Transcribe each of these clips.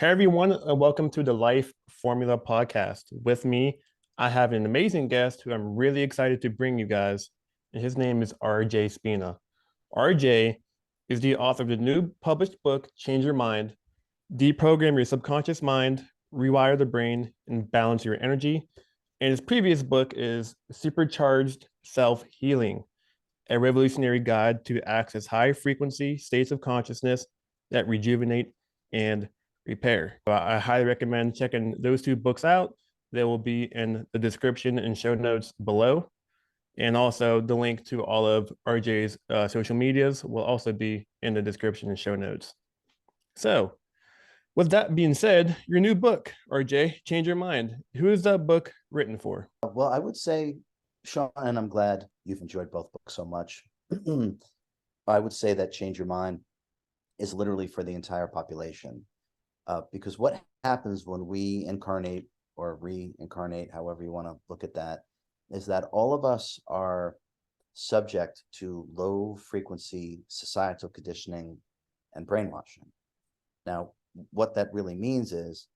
Hey everyone, and welcome to the Life Formula podcast. With me, I have an amazing guest who I'm really excited to bring you guys, and his name is RJ Spina. RJ is the author of the new published book, Change Your Mind, Deprogram Your Subconscious Mind, Rewire the Brain, and Balance Your Energy. And his previous book is Supercharged Self-Healing, a revolutionary guide to access high frequency states of consciousness that rejuvenate and repair. I highly recommend checking those two books out. They will be in the description and show notes below. And also, the link to all of RJ's social medias will also be in the description and show notes. So, with that being said, your new book, RJ, Change Your Mind. Who is that book written for? Well, I would say, Sean, and I'm glad you've enjoyed both books so much. I would say that Change Your Mind is literally for the entire population. Because what happens when we incarnate or reincarnate, however you want to look at that, is that all of us are subject to low frequency societal conditioning and brainwashing. Now, what that really means is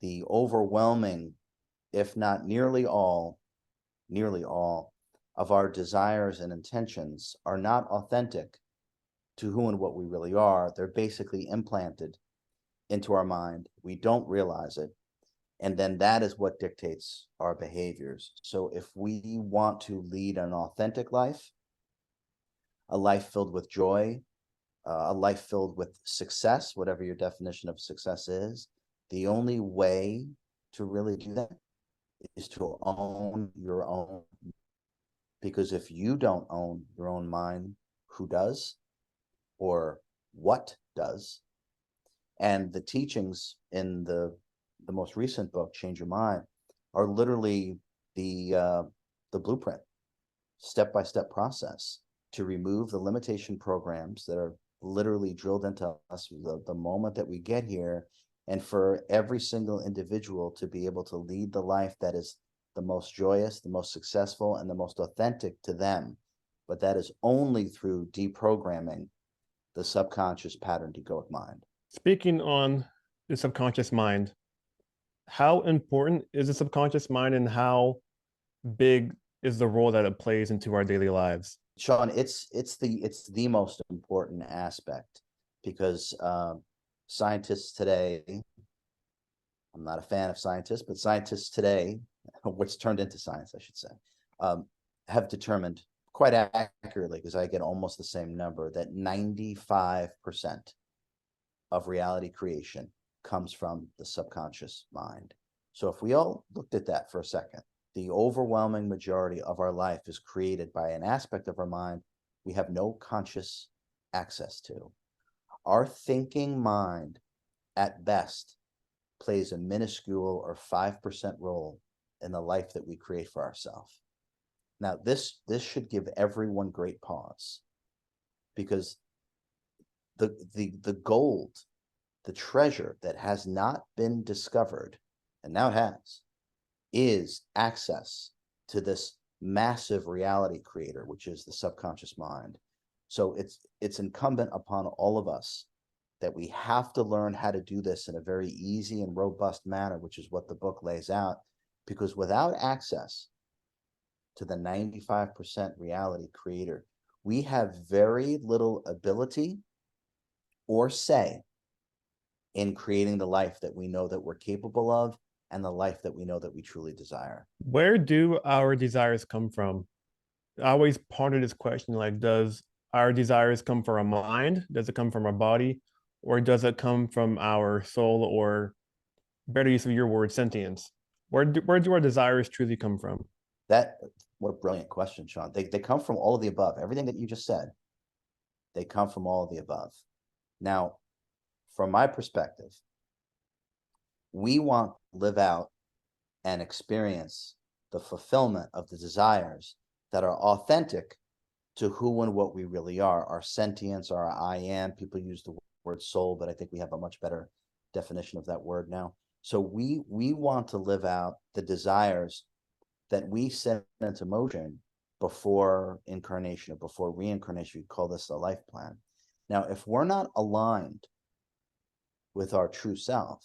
the overwhelming, if not nearly all of our desires and intentions are not authentic to who and what we really are. They're basically implanted into our mind. We don't realize it. And then that is what dictates our behaviors. So if we want to lead an authentic life, a life filled with joy, a life filled with success, whatever your definition of success is, the only way to really do that is to own your own. Because if you don't own your own mind, who does? Or what does? And the teachings in the most recent book, Change Your Mind, are literally the blueprint, step-by-step process to remove the limitation programs that are literally drilled into us the moment that we get here, and for every single individual to be able to lead the life that is the most joyous, the most successful, and the most authentic to them. But that is only through deprogramming the subconscious pattern egoic mind. Speaking on the subconscious mind, how important is the subconscious mind and how big is the role that it plays into our daily lives? Sean, it's the most important aspect because scientists today, I'm not a fan of scientists, but scientists today, what's turned into science, I should say, have determined quite accurately, because I get almost the same number, that 95% of reality creation comes from the subconscious mind. So if we all looked at that for a second, the overwhelming majority of our life is created by an aspect of our mind we have no conscious access to. Our thinking mind, at best, plays a minuscule or 5% role in the life that we create for ourselves. Now, this should give everyone great pause, because the gold, the treasure that has not been discovered, and now it has, is access to this massive reality creator, which is the subconscious mind. So it's incumbent upon all of us that we have to learn how to do this in a very easy and robust manner, which is what the book lays out, because without access to the 95% reality creator, we have very little ability or say in creating the life that we know that we're capable of and the life that we know that we truly desire. Where do our desires come from? I always ponder this question, like, does our desires come from our mind? Does it come from our body? Or does it come from our soul, or better use of your word, sentience? Where do our desires truly come from? What a brilliant question, Sean. They come from all of the above. Everything that you just said, they come from all of the above. Now, from my perspective, we want to live out and experience the fulfillment of the desires that are authentic to who and what we really are, our sentience, our I am. People use the word soul, but I think we have a much better definition of that word now. So we want to live out the desires that we set into motion before incarnation or before reincarnation. We call this a life plan. Now, if we're not aligned with our true self,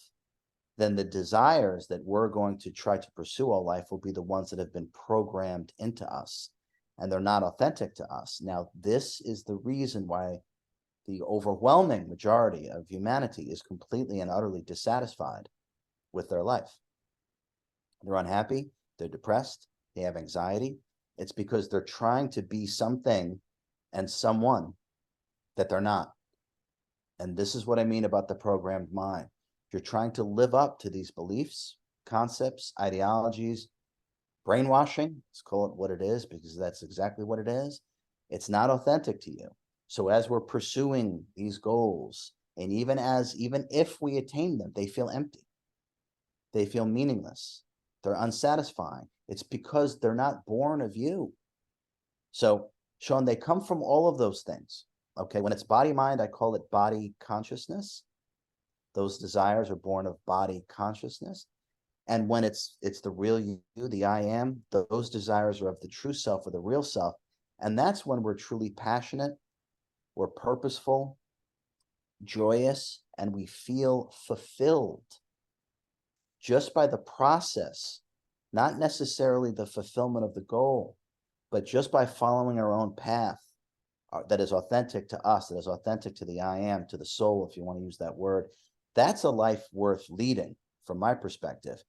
then the desires that we're going to try to pursue all life will be the ones that have been programmed into us, and they're not authentic to us. Now, this is the reason why the overwhelming majority of humanity is completely and utterly dissatisfied with their life. They're unhappy, they're depressed, they have anxiety. It's because they're trying to be something and someone that they're not. And this is what I mean about the programmed mind. You're trying to live up to these beliefs, concepts, ideologies, brainwashing. Let's call it what it is, because that's exactly what it is. It's not authentic to you. So as we're pursuing these goals, and even if we attain them, they feel empty. They feel meaningless. They're unsatisfying. It's because they're not born of you. So, Sean, they come from all of those things. Okay, when it's body mind, I call it body consciousness. Those desires are born of body consciousness. And when it's the real you, the I am, those desires are of the true self or the real self. And that's when we're truly passionate, we're purposeful, joyous, and we feel fulfilled just by the process, not necessarily the fulfillment of the goal, but just by following our own path that is authentic to us, that is authentic to the I am, to the soul, if you want to use that word. That's a life worth leading from my perspective.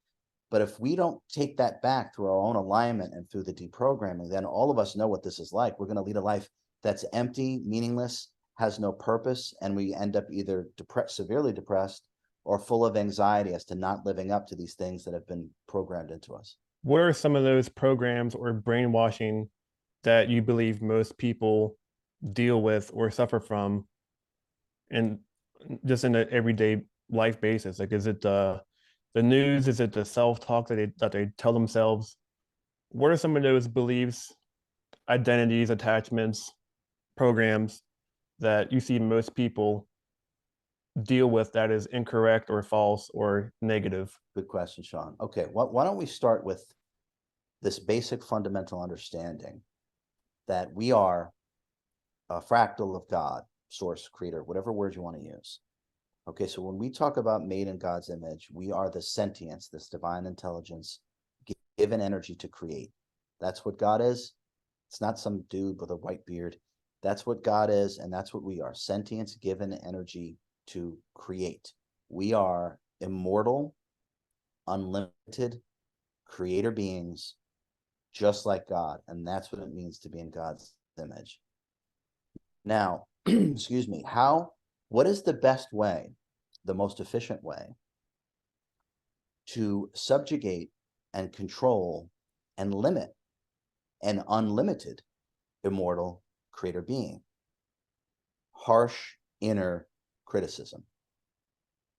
But if we don't take that back through our own alignment and through the deprogramming, then all of us know what this is like. We're going to lead a life that's empty, meaningless, has no purpose, and we end up either severely depressed or full of anxiety as to not living up to these things that have been programmed into us. What are some of those programs or brainwashing that you believe most people deal with or suffer from, and just in an everyday life basis? Like, is it the news? Is it the self-talk that they tell themselves? What are some of those beliefs, identities, attachments, programs that you see most people deal with that is incorrect or false or negative? Good question, Sean. Okay, why don't we start with this basic fundamental understanding that we are a fractal of God, source, creator, whatever word you want to use. Okay, so when we talk about made in God's image, we are the sentience, this divine intelligence, given energy to create. That's what God is. It's not some dude with a white beard. That's what God is, and that's what we are. Sentience, given energy to create. We are immortal, unlimited creator beings, just like God. And that's what it means to be in God's image. Now, excuse me, what is the best way, the most efficient way to subjugate and control and limit an unlimited immortal creator being? Harsh inner criticism,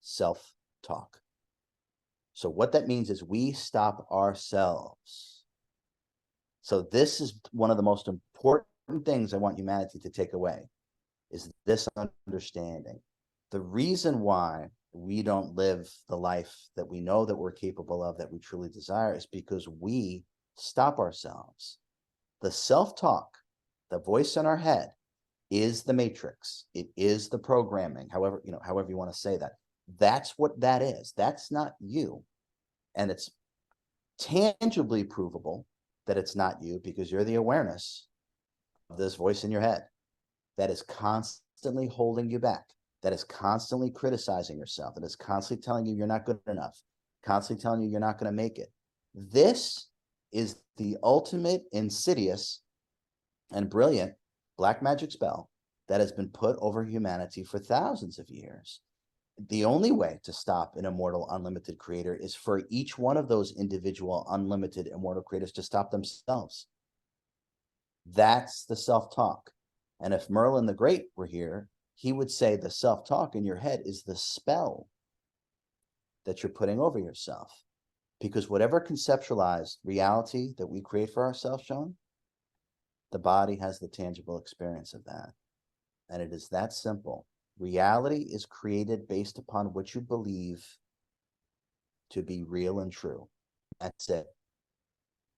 self-talk. So what that means is we stop ourselves. So this is one of the most important things I want humanity to take away, is this understanding. The reason why we don't live the life that we know that we're capable of, that we truly desire, is because we stop ourselves. The self-talk, the voice in our head, is the matrix. It is the programming, however you want to say that. That's what that is. That's not you. And it's tangibly provable that it's not you, because you're the awareness of this voice in your head that is constantly holding you back, that is constantly criticizing yourself, that is constantly telling you you're not good enough, constantly telling you you're not going to make it. This is the ultimate insidious and brilliant black magic spell that has been put over humanity for thousands of years. The only way to stop an immortal, unlimited creator is for each one of those individual, unlimited, immortal creators to stop themselves. That's the self-talk. And if Merlin the Great were here, he would say the self-talk in your head is the spell that you're putting over yourself. Because whatever conceptualized reality that we create for ourselves, Sean, the body has the tangible experience of that. And it is that simple. Reality is created based upon what you believe to be real and true. That's it.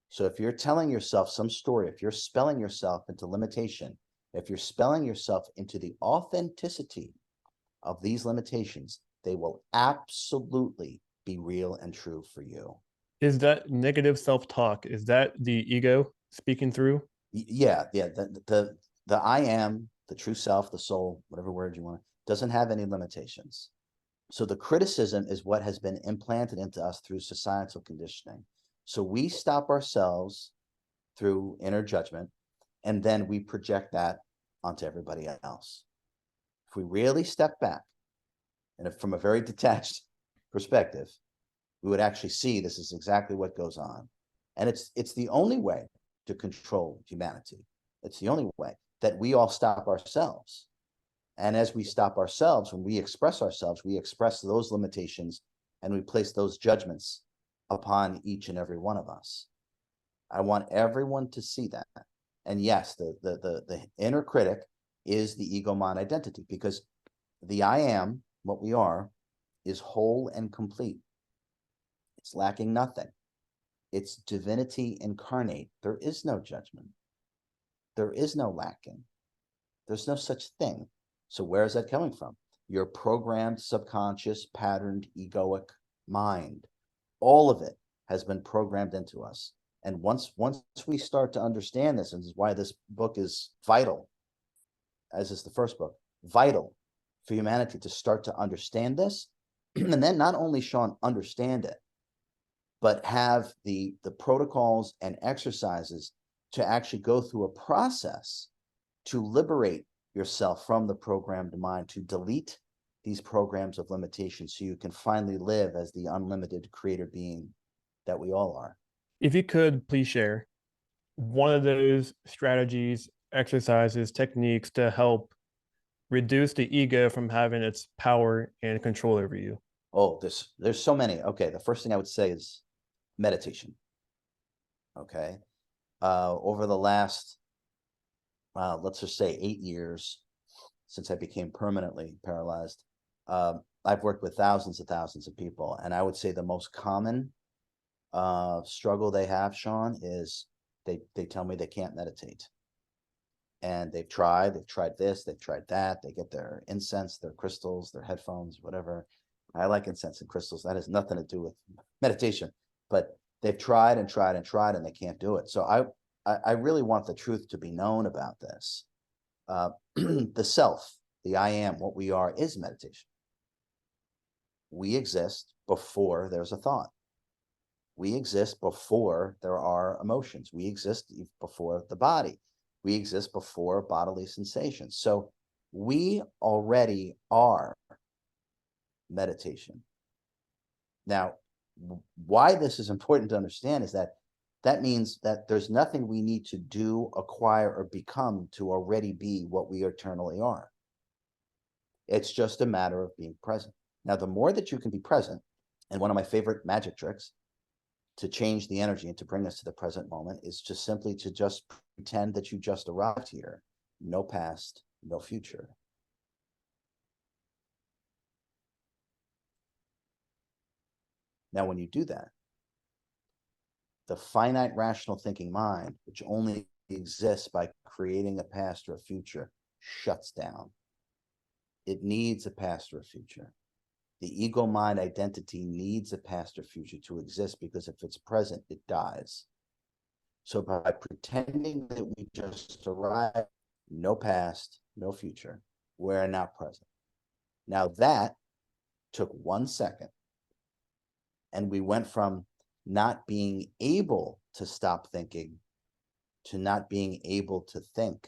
So if you're telling yourself some story, if you're spelling yourself into limitation, if you're spelling yourself into the authenticity of these limitations, they will absolutely be real and true for you. Is that negative self-talk? Is that the ego speaking through? Yeah, the I am, the true self, the soul, whatever word you want, doesn't have any limitations. So the criticism is what has been implanted into us through societal conditioning. So we stop ourselves through inner judgment, and then we project that onto everybody else. If we really step back, and if from a very detached perspective, we would actually see this is exactly what goes on. And it's the only way to control humanity. It's the only way that we all stop ourselves. And as we stop ourselves, when we express those limitations and we place those judgments upon each and every one of us. I want everyone to see that. And yes, the inner critic is the ego mind identity, because the I am, what we are, is whole and complete. It's lacking nothing. It's divinity incarnate. There is no judgment. There is no lacking. There's no such thing. So where is that coming from? Your programmed, subconscious, patterned, egoic mind. All of it has been programmed into us. And once we start to understand this, and this is why this book is vital, as is the first book, vital for humanity to start to understand this, and then not only, Sean, understand it, but have the protocols and exercises to actually go through a process to liberate yourself from the programmed mind, to delete these programs of limitation so you can finally live as the unlimited creator being that we all are. If you could please share one of those strategies, exercises, techniques to help reduce the ego from having its power and control over you. Oh, there's so many. Okay, the first thing I would say is meditation. Okay. Over the last, let's just say 8 years since I became permanently paralyzed, I've worked with thousands and thousands of people. And I would say the most common struggle they have, Sean, is they tell me they can't meditate. And they've tried this, they've tried that. They get their incense, their crystals, their headphones, whatever. I like incense and crystals. That has nothing to do with meditation, but they've tried and tried and tried, and they can't do it. So I really want the truth to be known about this. The self, the I am, what we are, is meditation. We exist before there's a thought. We exist before there are emotions. We exist before the body. We exist before bodily sensations. So we already are meditation. Now, why this is important to understand is that means that there's nothing we need to do, acquire, or become to already be what we eternally are. It's just a matter of being present. Now, the more that you can be present, and one of my favorite magic tricks to change the energy and to bring us to the present moment is just simply to just pretend that you just arrived here. No past, no future. Now, when you do that, the finite rational thinking mind, which only exists by creating a past or a future, shuts down. It needs a past or a future. The ego mind identity needs a past or future to exist, because if it's present, it dies. So by pretending that we just arrived, no past, no future, we're not present. Now that took 1 second. And we went from not being able to stop thinking to not being able to think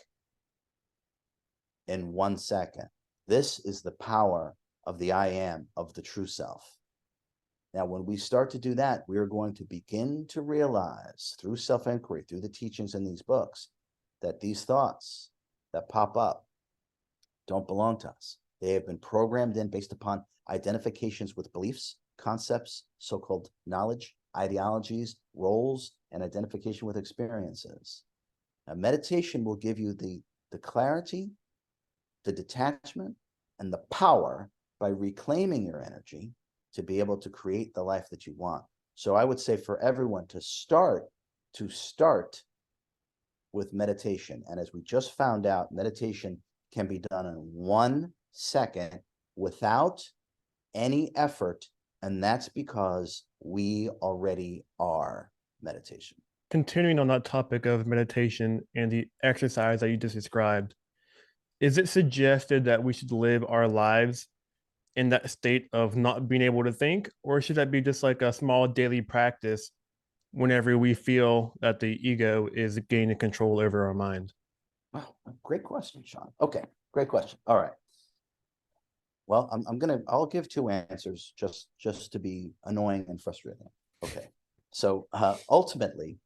in 1 second. This is the power of the I am, of the true self. Now, when we start to do that, we're going to begin to realize through self-inquiry, through the teachings in these books, that these thoughts that pop up don't belong to us. They have been programmed in based upon identifications with beliefs, concepts, so-called knowledge, ideologies, roles, and identification with experiences. Now, meditation will give you the clarity, the detachment, and the power by reclaiming your energy to be able to create the life that you want. So I would say for everyone to start with meditation. And as we just found out, meditation can be done in 1 second without any effort, and that's because we already are meditation. Continuing on that topic of meditation and the exercise that you just described, is it suggested that we should live our lives in that state of not being able to think, or should that be just like a small daily practice whenever we feel that the ego is gaining control over our mind? Wow, great question, Sean. Okay, great question. All right. Well, I'll give two answers just to be annoying and frustrating. Okay. So ultimately,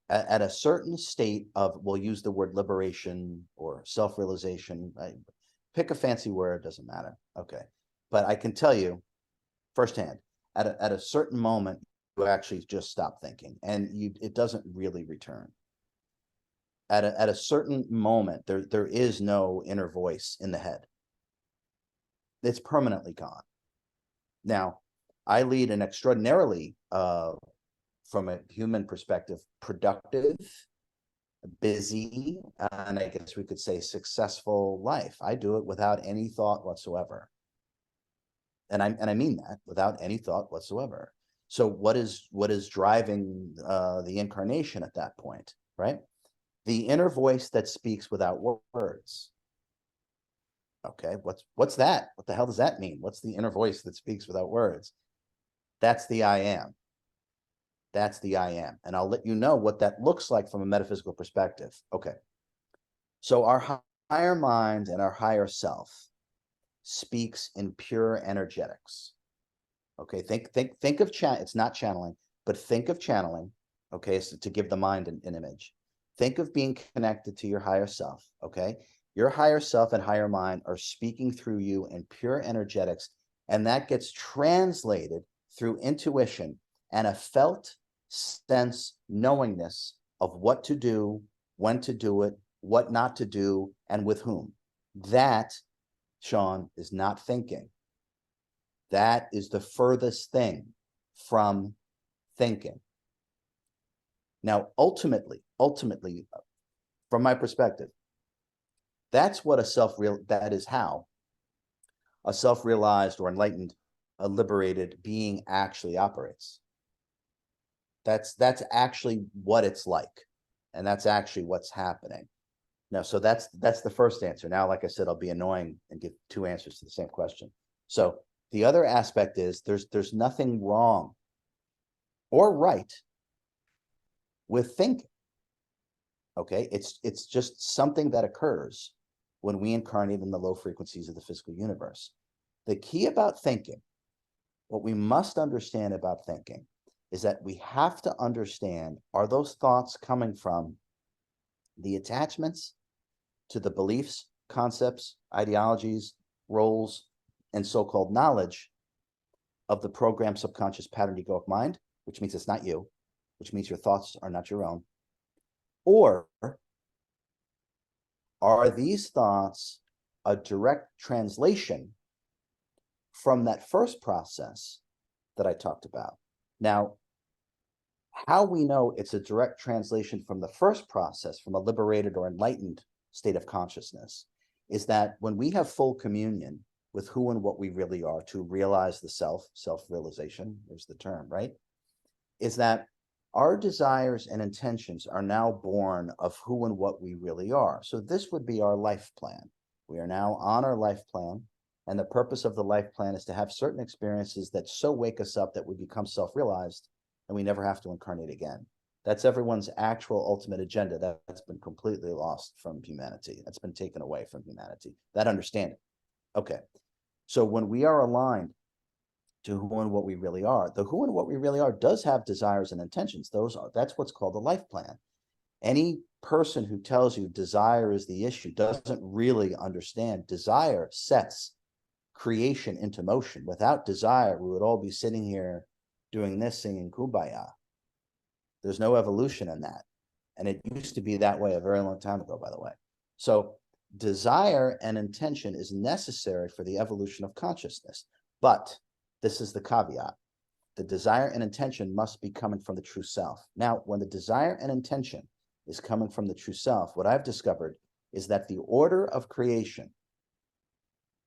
at a certain state of, we'll use the word liberation or self-realization, pick a fancy word, doesn't matter. Okay. But I can tell you firsthand, at a certain moment, you actually just stop thinking, and it doesn't really return. At a certain moment, there is no inner voice in the head. It's permanently gone. Now, I lead an extraordinarily, from a human perspective, productive, busy, and I guess we could say successful life. I do it without any thought whatsoever. And I mean that, without any thought whatsoever. So what is driving the incarnation at that point, right? The inner voice that speaks without words. Okay, what's that? What the hell does that mean? What's the inner voice that speaks without words? That's the I am. That's the I am. And I'll let you know what that looks like from a metaphysical perspective. Okay. So our higher mind and our higher self speaks in pure energetics. Okay, think of it's not channeling, but think of channeling. Okay, so to give the mind an image. Think of being connected to your higher self. Okay, your higher self and higher mind are speaking through you in pure energetics, and that gets translated through intuition and a felt sense knowingness of what to do, when to do it, what not to do, and with whom. That, Sean, is not thinking. That is the furthest thing from thinking. Now, ultimately, from my perspective, that's what that is how a self-realized or enlightened, a liberated being actually operates. That's actually what it's like, and that's actually what's happening. Now, so that's the first answer. Now, like I said, I'll be annoying and give two answers to the same question. So the other aspect is there's nothing wrong or right with thinking. Okay, it's just something that occurs when we incarnate in the low frequencies of the physical universe. The key about thinking, what we must understand about thinking, is that we have to understand, are those thoughts coming from the attachments to the beliefs, concepts, ideologies, roles, and so-called knowledge of the programmed subconscious pattern egoic mind, which means it's not you, which means your thoughts are not your own? Or are these thoughts a direct translation from that first process that I talked about? Now, how we know it's a direct translation from the first process, from a liberated or enlightened state of consciousness, is that when we have full communion with who and what we really are, to realize the self-realization, there's the term, right? Is that our desires and intentions are now born of who and what we really are. So this would be our life plan. We are now on our life plan, and the purpose of the life plan is to have certain experiences that so wake us up that we become self-realized and we never have to incarnate again. That's everyone's actual ultimate agenda. That's been completely lost from humanity. That's been taken away from humanity, that understanding. Okay, so when we are aligned to who and what we really are, the who and what we really are does have desires and intentions. That's what's called a life plan. Any person who tells you desire is the issue doesn't really understand. Desire sets creation into motion. Without desire, we would all be sitting here doing this, singing Kumbaya. There's no evolution in that. And it used to be that way a very long time ago, by the way. So desire and intention is necessary for the evolution of consciousness. But this is the caveat. The desire and intention must be coming from the true self. Now, when the desire and intention is coming from the true self, what I've discovered is that the order of creation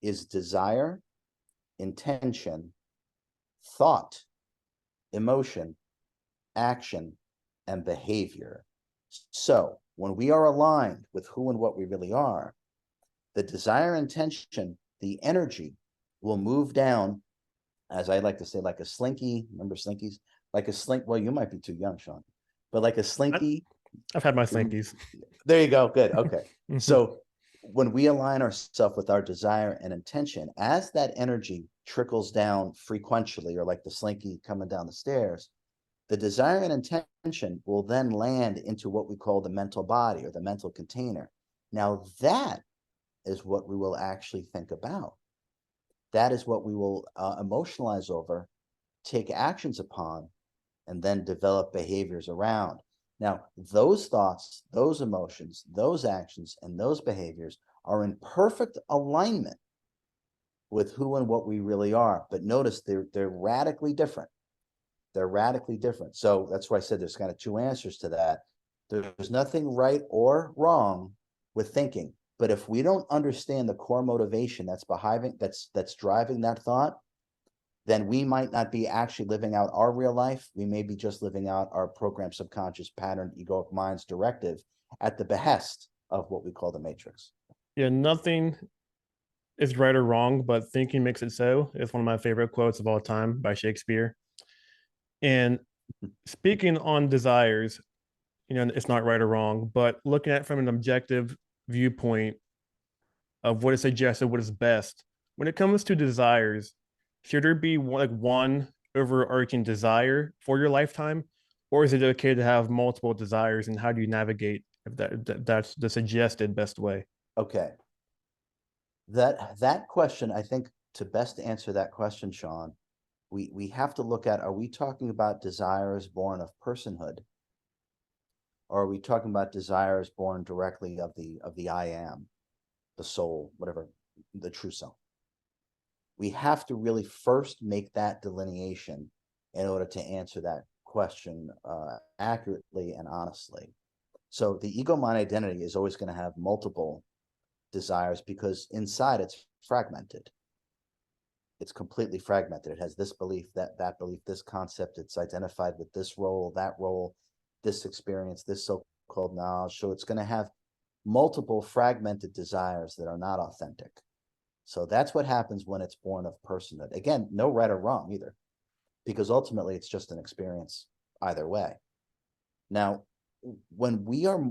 is desire, intention, thought, emotion, action, and behavior. So when we are aligned with who and what we really are, the desire, intention, the energy will move down, as I like to say, like a slinky. Remember slinkies? Like a slink. Well, you might be too young, Sean, but like a slinky. I've had my slinkies. There you go. Good. Okay. Mhm. So when we align ourselves with our desire and intention, as that energy trickles down frequentially, or like the slinky coming down the stairs, the desire and intention will then land into what we call the mental body or the mental container. Now, that is what we will actually think about. That is what we will emotionalize over, take actions upon, and then develop behaviors around. Now, those thoughts, those emotions, those actions, and those behaviors are in perfect alignment with who and what we really are. But notice they're radically different. They're radically different. So that's why I said there's kind of two answers to that. There's nothing right or wrong with thinking. But if we don't understand the core motivation that's driving that thought, then we might not be actually living out our real life. We may be just living out our programmed subconscious pattern, egoic mind's directive at the behest of what we call the matrix. Yeah, nothing is right or wrong, but thinking makes it so. It's one of my favorite quotes of all time by Shakespeare. And speaking on desires, it's not right or wrong, but looking at it from an objective viewpoint of what is suggested, what is best. When it comes to desires, should there be one overarching desire for your lifetime, or is it okay to have multiple desires? And how do you navigate if that's the suggested best way? Okay. That question, I think, to best answer that question, Sean, we have to look at, are we talking about desires born of personhood? Or are we talking about desires born directly of the I am, the soul, whatever, the true self? We have to really first make that delineation in order to answer that question accurately and honestly. So the ego mind identity is always going to have multiple desires because inside it's fragmented. It's completely fragmented. It has this belief, that belief, this concept. It's identified with this role, this experience, this so-called knowledge. So it's going to have multiple fragmented desires that are not authentic. So that's what happens when it's born of personhood. Again, no right or wrong either, because ultimately it's just an experience either way. Now, when we are,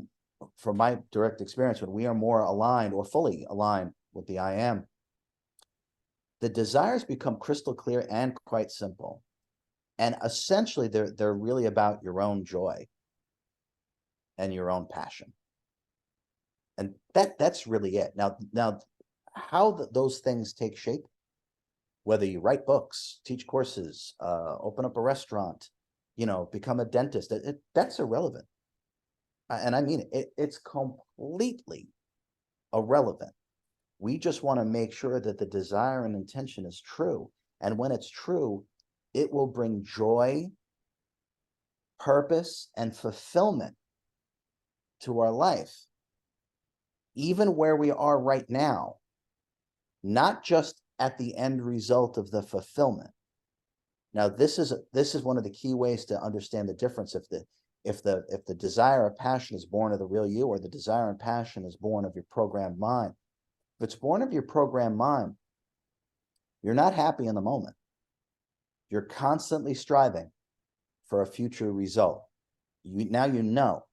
from my direct experience, when we are more aligned or fully aligned with the I am, the desires become crystal clear and quite simple. And essentially, they're really about your own joy and your own passion. And that's really it. Now, how those things take shape, whether you write books, teach courses, open up a restaurant, become a dentist, that's irrelevant. And I mean, it's completely irrelevant. We just want to make sure that the desire and intention is true. And when it's true, it will bring joy, purpose, and fulfillment to our life, even where we are right now, not just at the end result of the fulfillment. Now, this is one of the key ways to understand the difference. If the desire or passion is born of the real you, or the desire and passion is born of your programmed mind. If it's born of your programmed mind, you're not happy in the moment. You're constantly striving for a future result. Now you know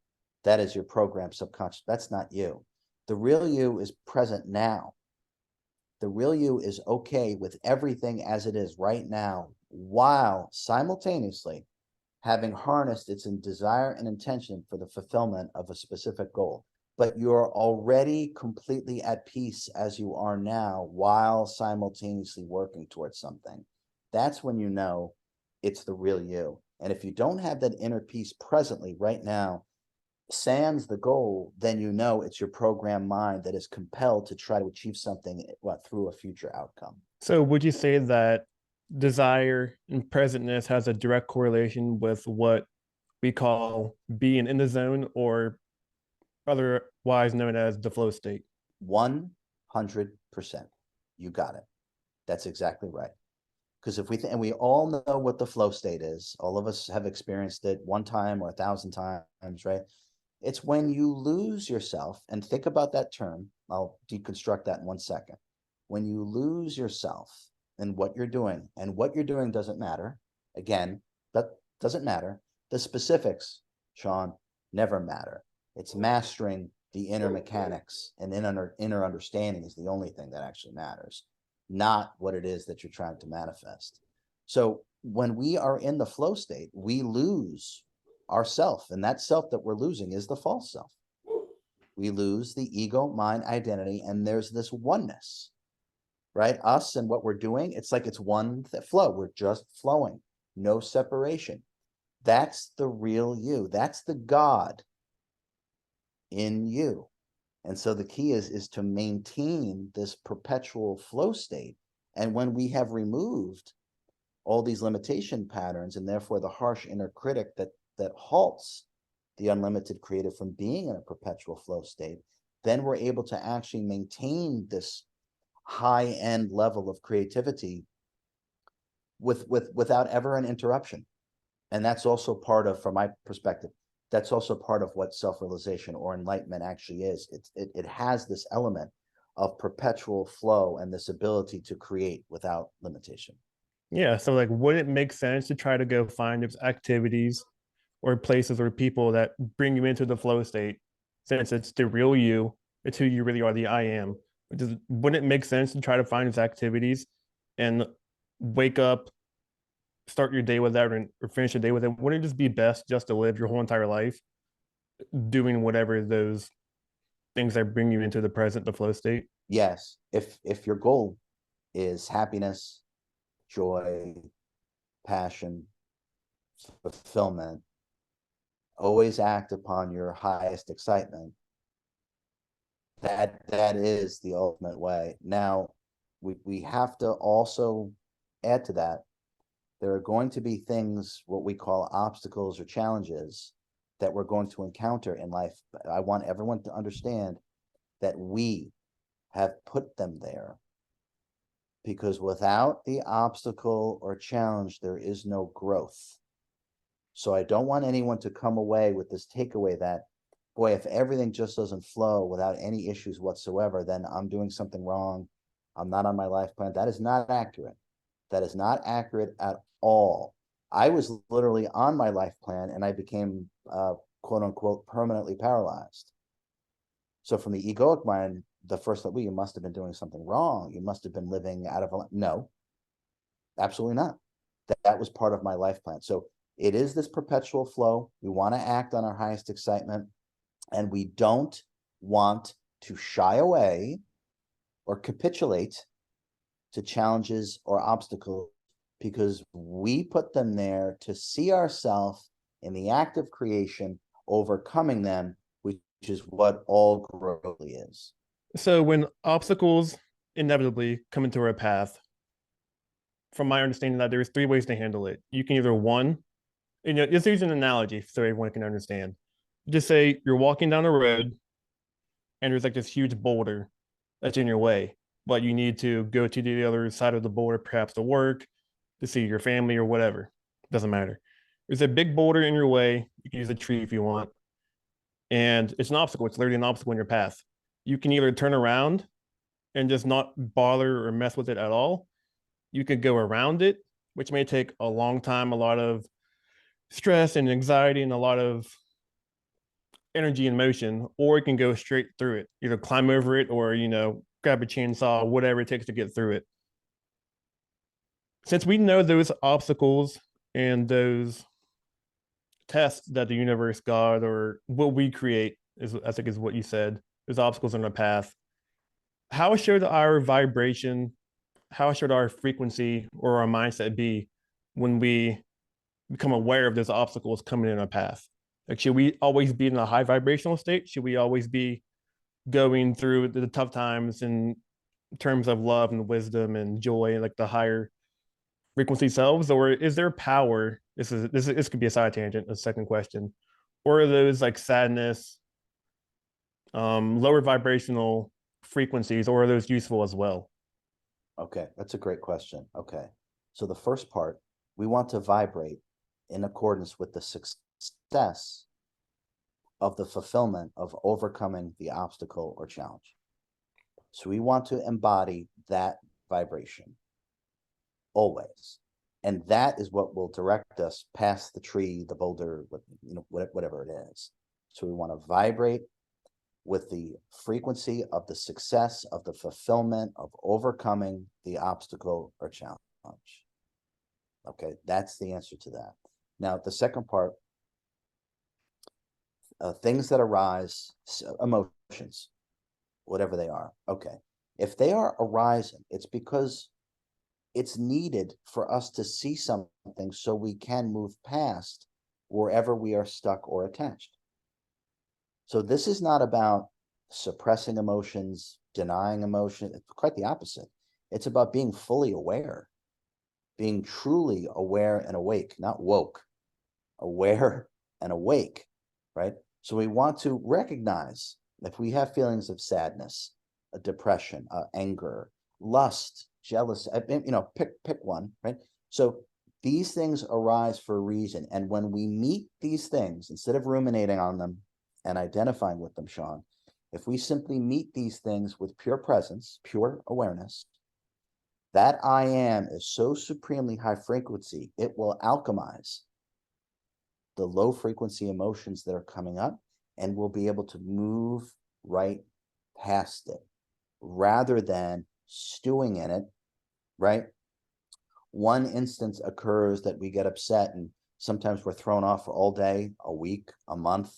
that is your programmed subconscious. That's not you. The real you is present now. The real you is okay with everything as it is right now, while simultaneously having harnessed its desire and intention for the fulfillment of a specific goal. But you're already completely at peace as you are now, while simultaneously working towards something. That's when you know it's the real you. And if you don't have that inner peace presently right now, sans the goal, then you know it's your programmed mind that is compelled to try to achieve something through a future outcome. So would you say that desire and presentness has a direct correlation with what we call being in the zone, or otherwise known as the flow state? 100%. You got it. That's exactly right. Because if and we all know what the flow state is, all of us have experienced it one time or 1,000 times, right? It's when you lose yourself, and think about that term. I'll deconstruct that in 1 second. When you lose yourself in what you're doing, and what you're doing doesn't matter. Again, that doesn't matter. The specifics, Sean, never matter. It's mastering the inner mechanics and inner understanding is the only thing that actually matters, not what it is that you're trying to manifest. So when we are in the flow state, we lose ourself, and that self that we're losing is the false self. We lose the ego, mind, identity, and there's this oneness, right? Us and what we're doing, it's like it's one flow. We're just flowing, no separation. That's the real you. That's the God in you. And so the key is to maintain this perpetual flow state. And when we have removed all these limitation patterns, and therefore the harsh inner critic that halts the unlimited creative from being in a perpetual flow state, then we're able to actually maintain this high-end level of creativity without ever an interruption. And that's also part of, from my perspective, that's also part of what self-realization or enlightenment actually is. It has this element of perpetual flow and this ability to create without limitation. Yeah. So like, would it make sense to try to go find those activities or places or people that bring you into the flow state, since it's the real you, it's who you really are, the I am? Wouldn't it make sense to try to find those activities and wake up, start your day with that, or finish your day with it? Wouldn't it just be best just to live your whole entire life doing whatever those things that bring you into the present, the flow state? Yes, if your goal is happiness, joy, passion, fulfillment, always act upon your highest excitement. That is the ultimate way. Now, we have to also add to that, there are going to be things, what we call obstacles or challenges, that we're going to encounter in life. I want everyone to understand that we have put them there, because without the obstacle or challenge, there is no growth. So I don't want anyone to come away with this takeaway that, boy, if everything just doesn't flow without any issues whatsoever, then I'm doing something wrong. I'm not on my life plan. That is not accurate. That is not accurate at all. I was literally on my life plan and I became, quote unquote, permanently paralyzed. So from the egoic mind, the first thought, well, you must have been doing something wrong. You must have been living out of a, no, absolutely not. That was part of my life plan. So it is this perpetual flow. We want to act on our highest excitement, and we don't want to shy away or capitulate to challenges or obstacles, because we put them there to see ourselves in the act of creation, overcoming them, which is what all growth is. So when obstacles inevitably come into our path, from my understanding, that there's three ways to handle it. You can either, one, just use an analogy so everyone can understand. Just say you're walking down a road and there's like this huge boulder that's in your way, but you need to go to the other side of the boulder, perhaps to work, to see your family or whatever. Doesn't matter. There's a big boulder in your way. You can use a tree if you want. And it's an obstacle. It's literally an obstacle in your path. You can either turn around and just not bother or mess with it at all. You could go around it, which may take a long time, a lot of stress and anxiety, and a lot of energy and motion, or you can go straight through it, either climb over it or, grab a chainsaw, whatever it takes to get through it. Since we know those obstacles and those tests that the universe, God, or what we create is, I think, is what you said, there's obstacles on the path. How should our vibration, how should our frequency or our mindset be when we become aware of those obstacles coming in our path? Like, should we always be in a high vibrational state? Should we always be going through the tough times in terms of love and wisdom and joy and like the higher frequency selves? Or is there power? This could be a side tangent, a second question. Or are those like sadness, lower vibrational frequencies, or are those useful as well? Okay, that's a great question. Okay. So the first part, we want to vibrate in accordance with the success of the fulfillment of overcoming the obstacle or challenge. So we want to embody that vibration always. And that is what will direct us past the tree, the boulder, whatever it is. So we want to vibrate with the frequency of the success of the fulfillment of overcoming the obstacle or challenge. Okay, that's the answer to that. Now, the second part, things that arise, emotions, whatever they are. Okay, if they are arising, it's because it's needed for us to see something so we can move past wherever we are stuck or attached. So this is not about suppressing emotions, denying emotion. It's quite the opposite. It's about being fully aware, being truly aware and awake, not woke, aware and awake, right? So we want to recognize if we have feelings of sadness, depression, anger, lust, jealousy, pick one, right? So these things arise for a reason. And when we meet these things, instead of ruminating on them and identifying with them, Sean, if we simply meet these things with pure presence, pure awareness, that I am is so supremely high frequency, it will alchemize the low frequency emotions that are coming up, and we'll be able to move right past it rather than stewing in it, right? One instance occurs that we get upset and sometimes we're thrown off for all day, a week, a month,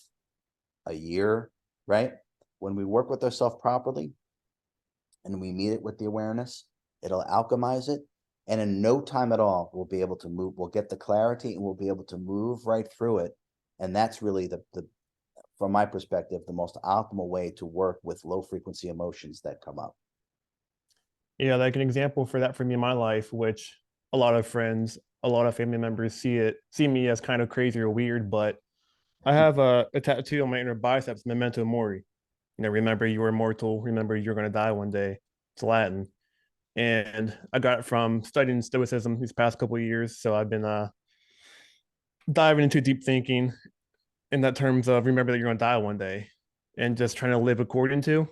a year, right? When we work with ourselves properly and we meet it with the awareness, it'll alchemize it. And in no time at all, we'll be able to move, we'll get the clarity and we'll be able to move right through it. And that's really from my perspective, the most optimal way to work with low frequency emotions that come up. Yeah, like an example for that for me in my life, which a lot of friends, a lot of family members see me as kind of crazy or weird, but I have a tattoo on my inner biceps, memento mori. Remember you were mortal, remember you're going to die one day. It's Latin. And I got it from studying Stoicism these past couple of years. So I've been diving into deep thinking in that terms of remember that you're going to die one day and just trying to live according to.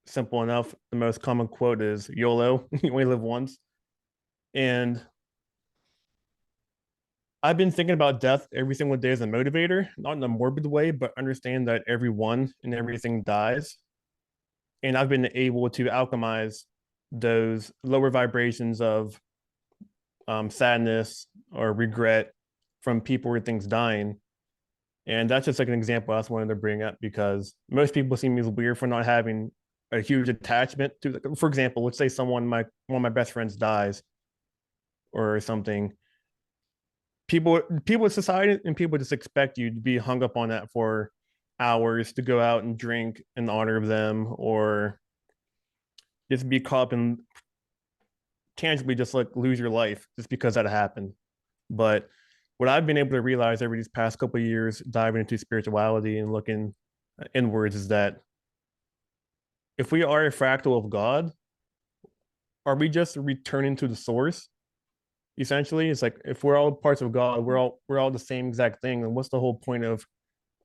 Simple enough. The most common quote is YOLO, you only live once. And I've been thinking about death every single day as a motivator, not in a morbid way, but understand that everyone and everything dies. And I've been able to alchemize those lower vibrations of sadness or regret from people or things dying. And that's just like an example I just wanted to bring up because most people see me as weird for not having a huge attachment to, for example, let's say one of my best friends dies or something. People in society and people just expect you to be hung up on that for hours, to go out and drink in honor of them, or just be caught up in tangibly just like lose your life just because that happened. But what I've been able to realize over these past couple of years, diving into spirituality and looking inwards, is that if we are a fractal of God, are we just returning to the source? Essentially, it's like if we're all parts of God, we're all the same exact thing. And what's the whole point of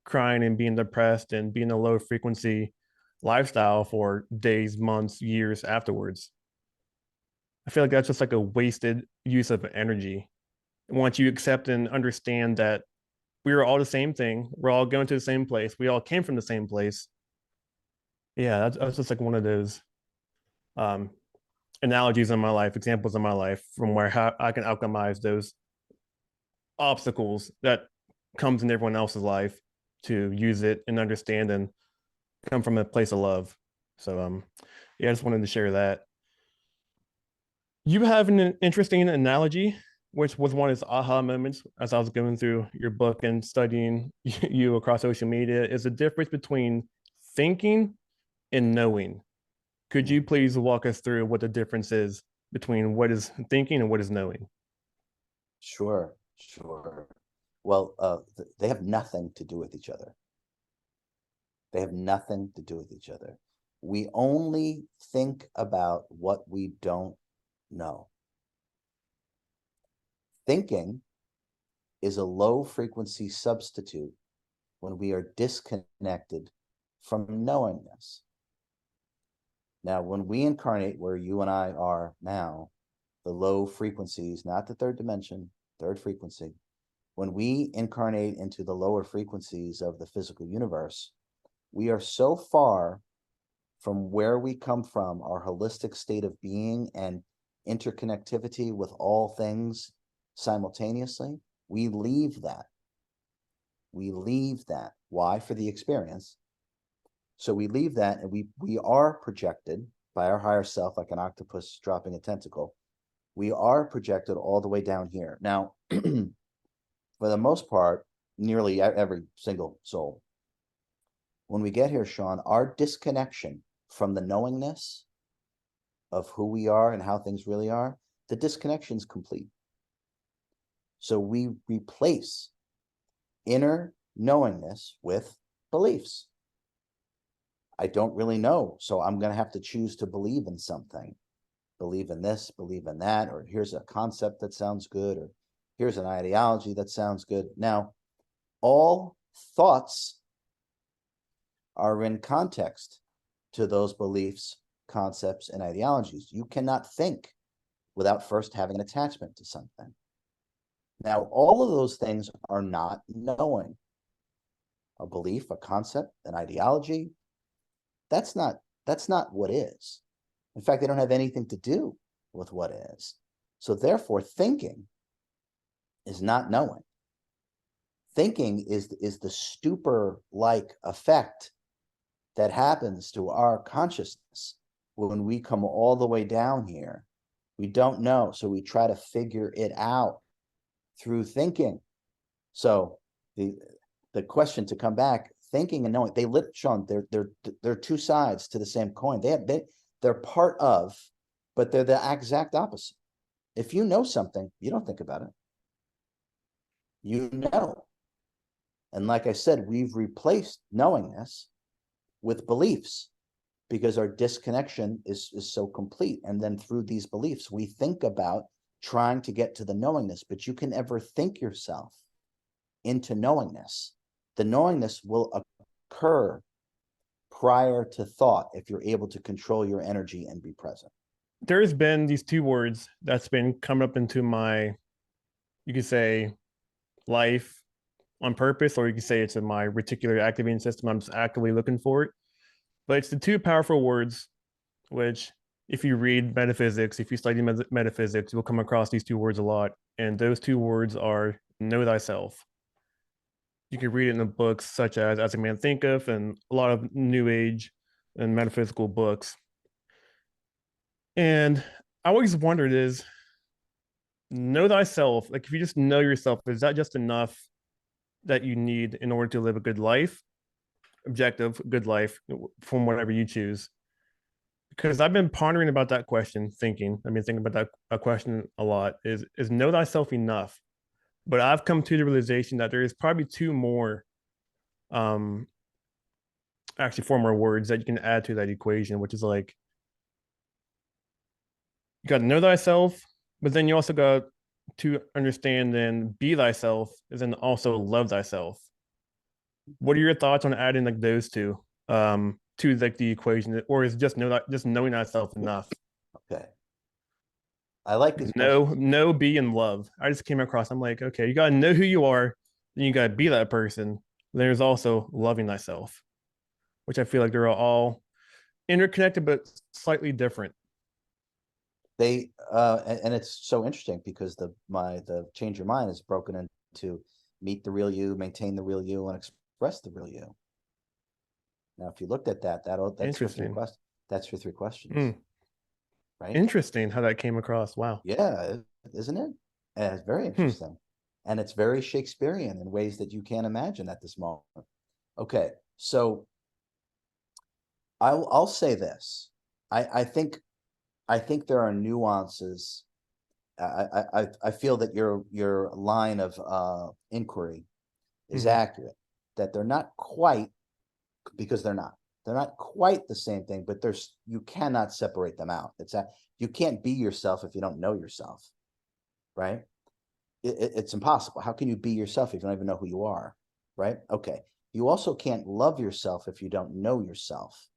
crying and being depressed and being a low frequency lifestyle for days, months, years afterwards? I feel like that's just like a wasted use of energy. Once you accept and understand that we are all the same thing, we're all going to the same place, we all came from the same place. Yeah, that's just like one of those um, analogies in my life, examples in my life from where how I can alchemize those obstacles that comes in everyone else's life to use it and understand and come from a place of love. So yeah, I just wanted to share that. You have an interesting analogy, which was one of his aha moments as I was going through your book and studying you across social media, is the difference between thinking and knowing. Could you please walk us through what the difference is between what is thinking and what is knowing? Sure, sure. Well, they have nothing to do with each other. They have nothing to do with each other. We only think about what we don't know. Thinking is a low frequency substitute when we are disconnected from knowingness. Now, when we incarnate where you and I are now, the low frequencies, not the third dimension, third frequency, when we incarnate into the lower frequencies of the physical universe, we are so far from where we come from, our holistic state of being and interconnectivity with all things simultaneously, we leave that. We leave that. Why? For the experience. So we leave that, and we are projected by our higher self, like an octopus dropping a tentacle. We are projected all the way down here. Now, for the most part, nearly every single soul, when we get here, Sean, our disconnection from the knowingness of who we are and how things really are, the disconnection is complete. So we replace inner knowingness with beliefs. I don't really know, so I'm going to have to choose to believe in something. Believe in this, believe in that, or here's a concept that sounds good, or here's an ideology that sounds good. Now, all thoughts are in context to those beliefs, concepts, and ideologies. You cannot think without first having an attachment to something. Now, all of those things are not knowing. A belief, a concept, an ideology, that's not what is. In fact, they don't have anything to do with what is. So therefore, thinking is not knowing. Thinking is the stupor-like effect that happens to our consciousness when we come all the way down here. We don't know, so we try to figure it out through thinking. So the question, to come back, thinking and knowing, Sean, they're two sides to the same coin. They're part of, but they're the exact opposite. If you know something, you don't think about it. You know. And like I said, we've replaced knowingness with beliefs because our disconnection is so complete. And then through these beliefs, we think about trying to get to the knowingness, but you can never think yourself into knowingness. The knowingness will occur prior to thought if you're able to control your energy and be present. There's been these two words that's been coming up into my, you could say, life on purpose, or you could say it's in my reticular activating system. I'm just actively looking for it. But it's the two powerful words, which if you read metaphysics, if you study metaphysics, you'll come across these two words a lot. And those two words are know thyself. You can read it in the books such as a Man Thinketh and a lot of new age and metaphysical books. And I always wondered is know thyself, like if you just know yourself, is that just enough that you need in order to live a good life, objective, good life from whatever you choose? Because I've been pondering about that question, thinking about that question a lot. Is know thyself enough? But I've come to the realization that there is probably two more, actually four more words that you can add to that equation, which is like you got to know thyself, but then you also got to understand and be thyself, and then also love thyself. What are your thoughts on adding like those two to like the equation, or is just knowing thyself enough? Okay. I like these questions. Know, be, and love. I just came across. I'm like, okay, you gotta know who you are, then you gotta be that person. There's also loving thyself, which I feel like they're all interconnected but slightly different. They and it's so interesting because the change your mind is broken into meet the real you, maintain the real you, and express the real you. Now, if you looked at that's for three Interesting. questions. That's for three questions, right? Interesting how that came across. Wow. Yeah, isn't it? And it's very interesting, and it's very Shakespearean in ways that you can't imagine at this moment. Okay, so I'll say this. I think there are nuances. I feel that your line of inquiry is accurate. That they're not quite, because they're not quite the same thing, but you cannot separate them out. You can't be yourself if you don't know yourself, right? it's impossible. How can you be yourself if you don't even know who you are? Right? Okay. You also can't love yourself if you don't know yourself.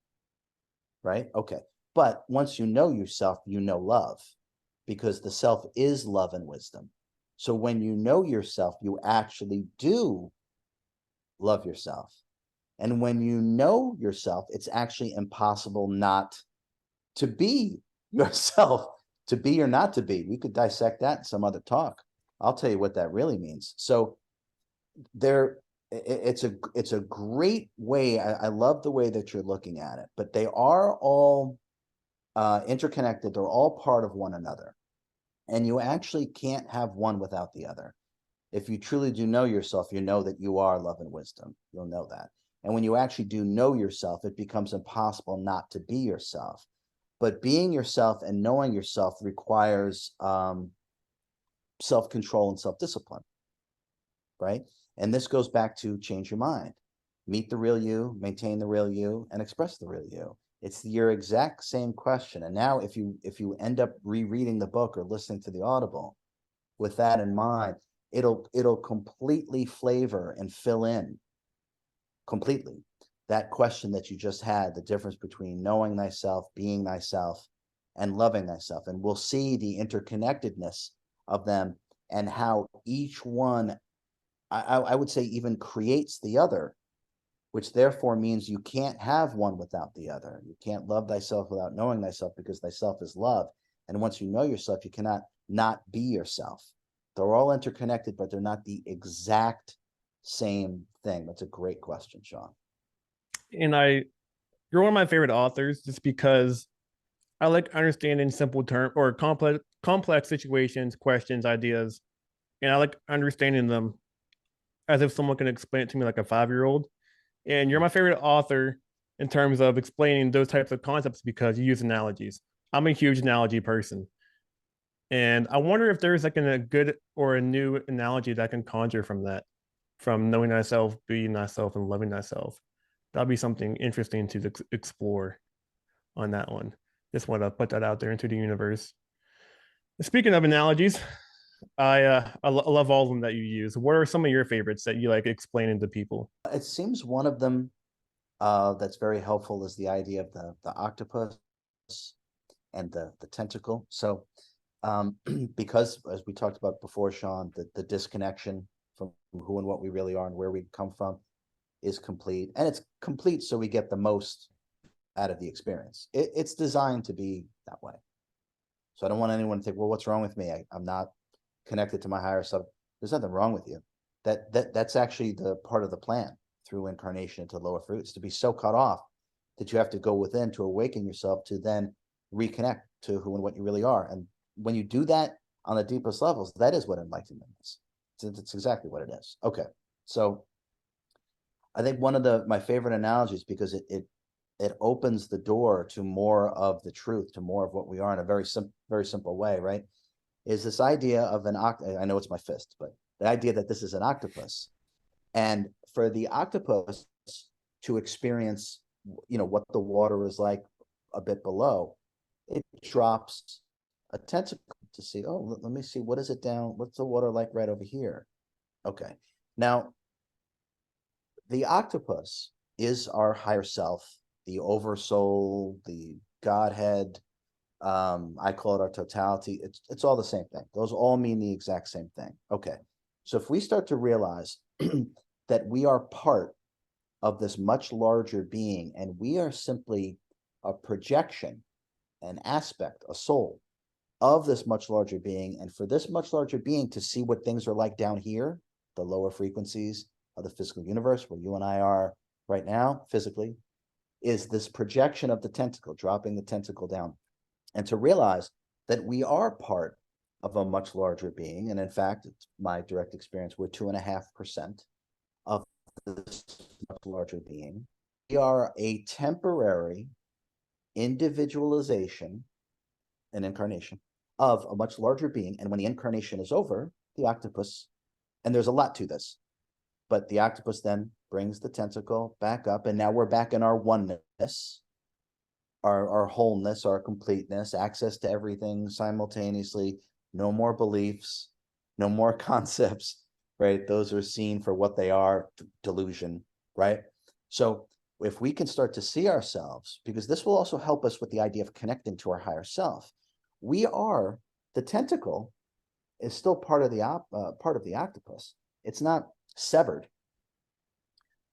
Right? Okay. But once you know yourself, you know love, because the self is love and wisdom. So when you know yourself, you actually do love yourself. And when you know yourself, it's actually impossible not to be yourself, to be or not to be. We could dissect that in some other talk. I'll tell you what that really means. So there, it's a great way. I love the way that you're looking at it, but they are all interconnected. They're all part of one another. And you actually can't have one without the other. If you truly do know yourself, you know that you are love and wisdom. You'll know that. And when you actually do know yourself, it becomes impossible not to be yourself. But being yourself and knowing yourself requires self-control and self-discipline, right? And this goes back to change your mind. Meet the real you, maintain the real you, and express the real you. It's your exact same question. And now if you end up rereading the book or listening to the Audible with that in mind, it'll completely flavor and fill in completely that question that you just had, the difference between knowing thyself, being thyself, and loving thyself. And we'll see the interconnectedness of them and how each one, I would say, even creates the other, which therefore means you can't have one without the other. You can't love thyself without knowing thyself, because thyself is love. And once you know yourself, you cannot not be yourself. They're all interconnected, but they're not the exact same thing. That's a great question, Sean. And you're one of my favorite authors just because I like understanding simple term or complex situations, questions, ideas, and I like understanding them as if someone can explain it to me like a 5-year-old. And you're my favorite author in terms of explaining those types of concepts because you use analogies. I'm a huge analogy person. And I wonder if there's like a good or a new analogy that I can conjure from that, from knowing thyself, being thyself, and loving thyself. That'll be something interesting to explore on that one. Just want to put that out there into the universe. Speaking of analogies, I love all of them that you use. What are some of your favorites that you like explaining to people? It seems one of them that's very helpful is the idea of the octopus and the tentacle. So because, as we talked about before, Sean, the disconnection from who and what we really are and where we come from is complete. And it's complete so we get the most out of the experience. It's designed to be that way. So I don't want anyone to think, well, what's wrong with me? I'm not connected to my higher self. There's nothing wrong with you. That's actually the part of the plan through incarnation into lower fruits, to be so cut off that you have to go within to awaken yourself to then reconnect to who and what you really are. And when you do that on the deepest levels, that is what enlightenment is. It's exactly what it is. Okay. So I think one of my favorite analogies, because it opens the door to more of the truth, to more of what we are in a very simple way, right? Is this idea of I know it's my fist, but the idea that this is an octopus, and for the octopus to experience, what the water is like a bit below, it drops a tentacle to see, oh, let me see, what is it down? What's the water like right over here? Okay. Now, the octopus is our higher self, the oversoul, the Godhead. I call it our totality. It's all the same thing. Those all mean the exact same thing. Okay. So if we start to realize that we are part of this much larger being, and we are simply a projection, an aspect, a soul of this much larger being, and for this much larger being to see what things are like down here, the lower frequencies of the physical universe, where you and I are right now physically, is this projection of the tentacle, dropping the tentacle down, and to realize that we are part of a much larger being. And in fact, it's my direct experience, we're 2.5% of this much larger being. We are a temporary individualization, an incarnation of a much larger being. And when the incarnation is over, the octopus, and there's a lot to this, but the octopus then brings the tentacle back up, and now we're back in our oneness, our wholeness, our completeness, access to everything simultaneously, no more beliefs, no more concepts, right? Those are seen for what they are, delusion, right? So if we can start to see ourselves, because this will also help us with the idea of connecting to our higher self, we are, the tentacle is still part of the octopus. It's not severed.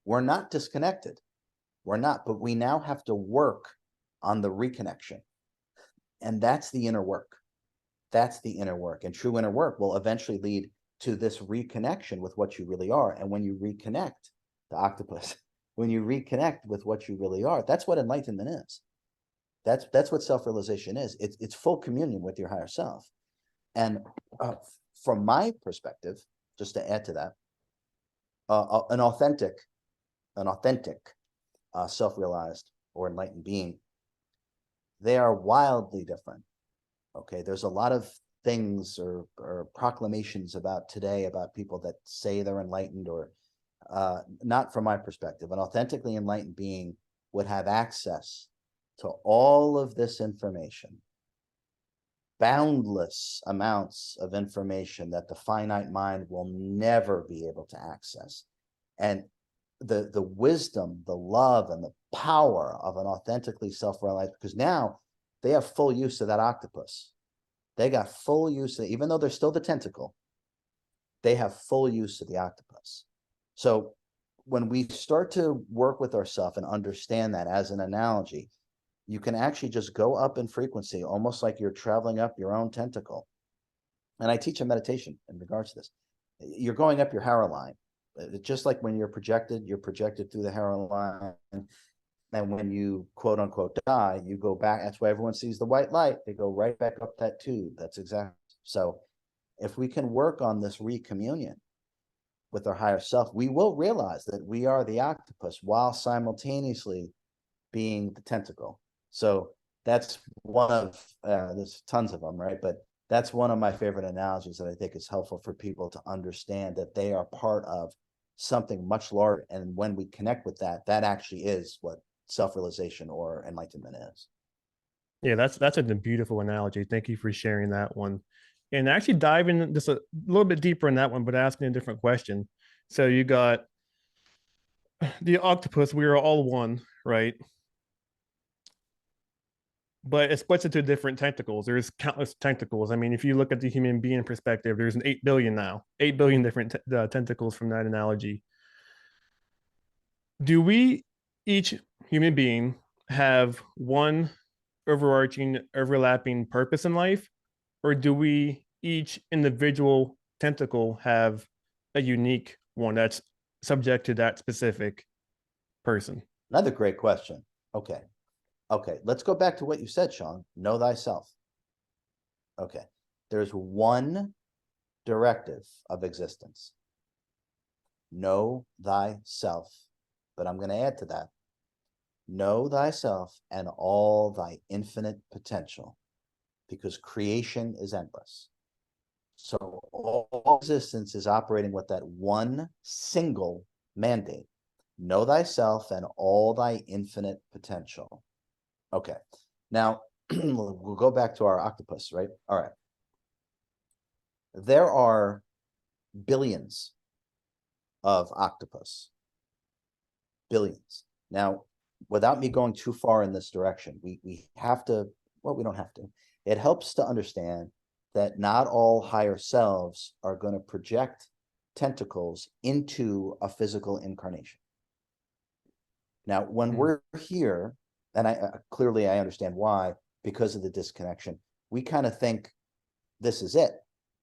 We're not disconnected. We're not, but we now have to work on the reconnection. And that's the inner work. That's the inner work. And true inner work will eventually lead to this reconnection with what you really are. And when you reconnect, the octopus, when you reconnect with what you really are, that's what enlightenment is. That's what self-realization is. It's full communion with your higher self. And from my perspective, just to add to that, an authentic self-realized or enlightened being, they are wildly different. Okay, there's a lot of things or proclamations about today about people that say they're enlightened, or not from my perspective. An authentically enlightened being would have access to all of this information, boundless amounts of information that the finite mind will never be able to access. And the wisdom, the love, and the power of an authentically self-realized, because now they have full use of that octopus. They got full use of it, even though they're still the tentacle, they have full use of the octopus. So when we start to work with ourselves and understand that as an analogy, you can actually just go up in frequency, almost like you're traveling up your own tentacle. And I teach a meditation in regards to this. You're going up your Hara line. Just like when you're projected through the Hara line. And when you quote unquote die, you go back. That's why everyone sees the white light. They go right back up that tube. That's exactly. So if we can work on this recommunion with our higher self, we will realize that we are the octopus while simultaneously being the tentacle. So that's one of, there's tons of them, right? But that's one of my favorite analogies that I think is helpful for people to understand that they are part of something much larger. And when we connect with that, that actually is what self-realization or enlightenment is. Yeah, that's a beautiful analogy. Thank you for sharing that one. And actually diving just a little bit deeper in that one, but asking a different question. So you got the octopus, we are all one, right? But it splits into different tentacles. There's countless tentacles. I mean, if you look at the human being perspective, there's an 8 billion now, 8 billion different tentacles from that analogy. Do we, each human being, have one overarching, overlapping purpose in life? Or do we, each individual tentacle, have a unique one that's subject to that specific person? Another great question. Okay. Let's go back to what you said, Sean. Know thyself. Okay. There's one directive of existence. Know thyself. But I'm going to add to that. Know thyself and all thy infinite potential, because creation is endless. So all existence is operating with that one single mandate. Know thyself and all thy infinite potential. Okay. Now, we'll go back to our octopus, right? All right. There are billions of octopus. Billions. Now, without me going too far in this direction, we have to, well, we don't have to. It helps to understand that not all higher selves are going to project tentacles into a physical incarnation. Now, when we're here, and I clearly I understand why, because of the disconnection, we kind of think this is it,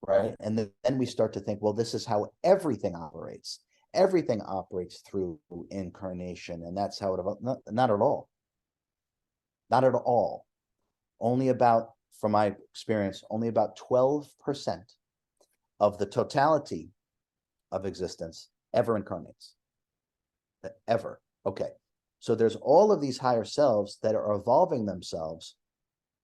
right? And then we start to think, well, this is how everything operates. Everything operates through incarnation, and that's how it, not at all. Not at all. Only about, from my experience, only about 12% of the totality of existence ever incarnates. Ever. Okay. So there's all of these higher selves that are evolving themselves,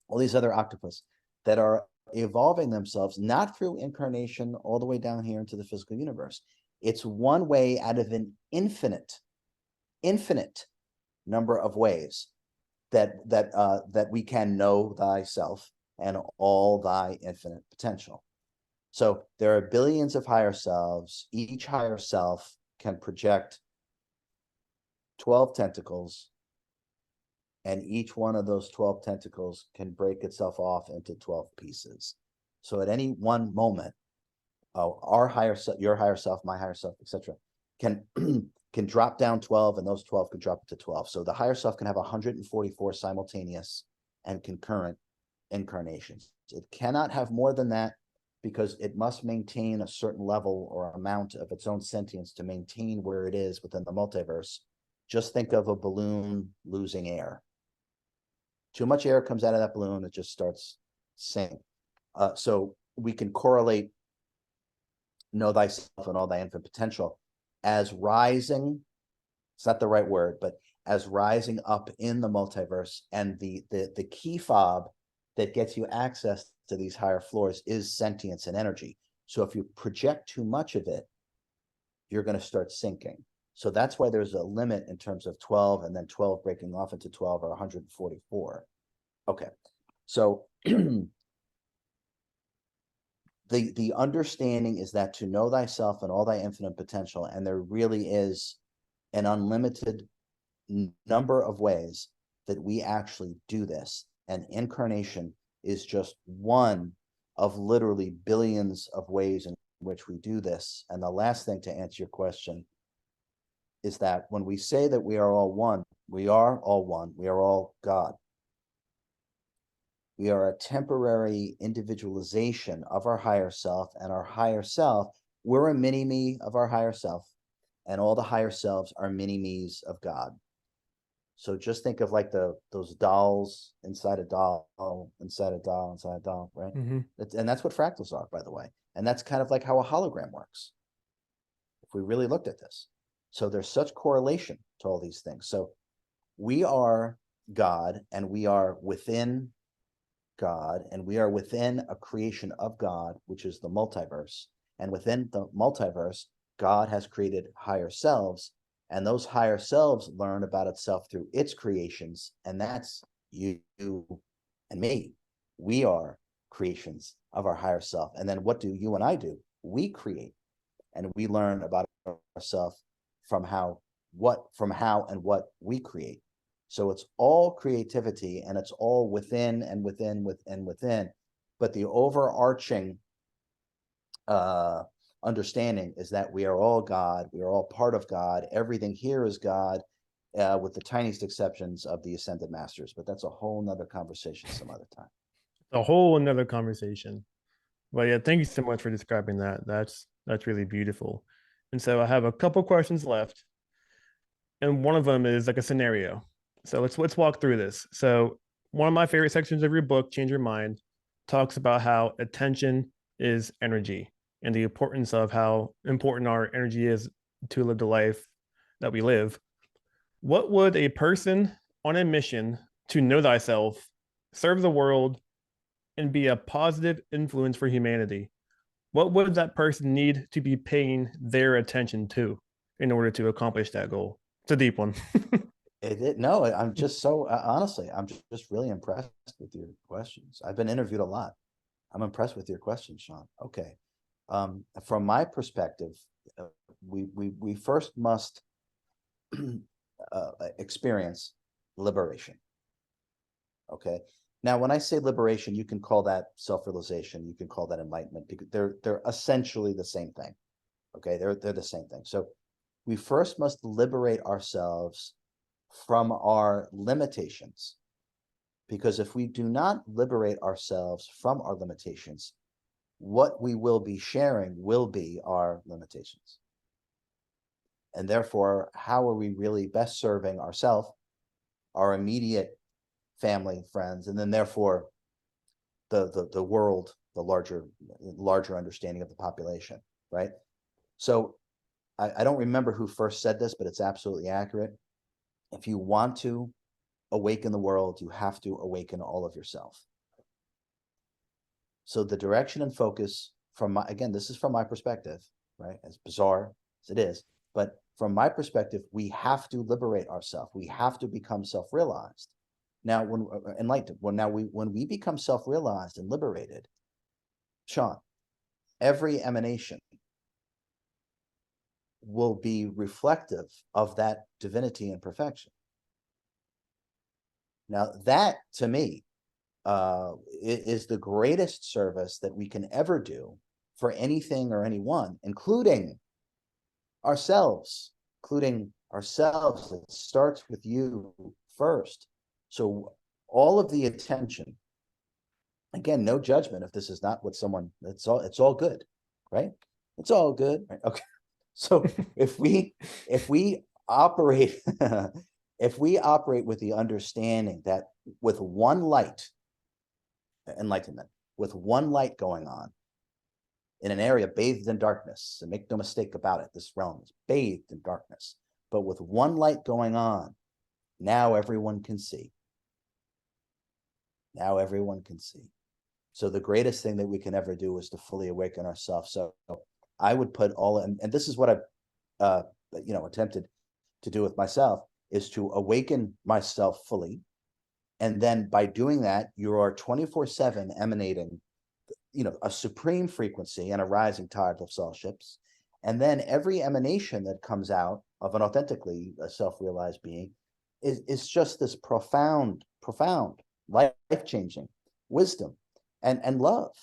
all these other octopus that are evolving themselves, not through incarnation all the way down here into the physical universe. It's one way out of an infinite number of ways that we can know thyself and all thy infinite potential. So there are billions of higher selves. Each higher self can project 12 tentacles, and each one of those 12 tentacles can break itself off into 12 pieces. So at any one moment, our higher self, your higher self, my higher self, etc., can can drop down 12, and those 12 could drop to 12. So the higher self can have 144 simultaneous and concurrent incarnations. It cannot have more than that, because it must maintain a certain level or amount of its own sentience to maintain where it is within the multiverse. Just think of a balloon losing air. Too much air comes out of that balloon, it just starts sinking. So we can correlate know thyself and all thy infinite potential as rising, it's not the right word, but as rising up in the multiverse. And the key fob that gets you access to these higher floors is sentience and energy. So if you project too much of it, you're going to start sinking. So that's why there's a limit in terms of 12, and then 12 breaking off into 12 or 144. Okay, so the understanding is that to know thyself and all thy infinite potential, and there really is an unlimited number of ways that we actually do this. And incarnation is just one of literally billions of ways in which we do this. And the last thing to answer your question is that when we say that we are all one, we are all one, we are all God. We are a temporary individualization of our higher self, and our higher self, we're a mini-me of our higher self, and all the higher selves are mini-me's of God. So just think of like those dolls inside a doll, inside a doll, inside a doll, right? Mm-hmm. And that's what fractals are, by the way. And that's kind of like how a hologram works, if we really looked at this. So there's such correlation to all these things. So we are God, and we are within God, and we are within a creation of God, which is the multiverse. And within the multiverse, God has created higher selves, and those higher selves learn about itself through its creations. And that's you and me. We are creations of our higher self. And then what do you and I do? We create, and we learn about ourselves from how and what we create. So it's all creativity, and it's all within and within. But the overarching understanding is that we are all God. We are all part of God. Everything here is God, with the tiniest exceptions of the ascended masters. But that's a whole nother conversation some other time. A whole another conversation. But yeah, thank you so much for describing that. That's really beautiful. And so I have a couple questions left, and one of them is like a scenario. So let's walk through this. So one of my favorite sections of your book, Change Your Mind, talks about how attention is energy, and the importance of how important our energy is to live the life that we live. What would a person on a mission to know thyself, serve the world, and be a positive influence for humanity, what would that person need to be paying their attention to in order to accomplish that goal? It's a deep one. No, I'm just so honestly, I'm just really impressed with your questions. I've been interviewed a lot. I'm impressed with your questions, Sean. Okay. From my perspective, we first must experience liberation. Okay. Now, when I say liberation, you can call that self-realization, you can call that enlightenment, because they're essentially the same thing. Okay, they're the same thing. So we first must liberate ourselves from our limitations, because if we do not liberate ourselves from our limitations, what we will be sharing will be our limitations. And therefore, how are we really best serving ourselves, our immediate family, friends, and then therefore the world, the larger understanding of the population, right? So I don't remember who first said this, but it's absolutely accurate. If you want to awaken the world, you have to awaken all of yourself. So the direction and focus again, this is from my perspective, right? As bizarre as it is, but from my perspective, we have to liberate ourselves. We have to become self-realized. Now, when enlightened, when we become self-realized and liberated, Sean, every emanation will be reflective of that divinity and perfection. Now, that to me is the greatest service that we can ever do for anything or anyone, including ourselves. It starts with you first. So all of the attention, again, no judgment if this is not what someone, it's all good, right? It's all good, right? Okay. So if we operate if we operate with the understanding that with one light, enlightenment, with one light going on in an area bathed in darkness, and make no mistake about it, this realm is bathed in darkness, but with one light going on, now everyone can see. Now everyone can see. So the greatest thing that we can ever do is to fully awaken ourselves. So I would put all, and this is what I've attempted to do with myself, is to awaken myself fully. And then by doing that, you are 24/7 emanating, a supreme frequency and a rising tide of soulships. And then every emanation that comes out of an authentically self-realized being is just this profound, life-changing wisdom and love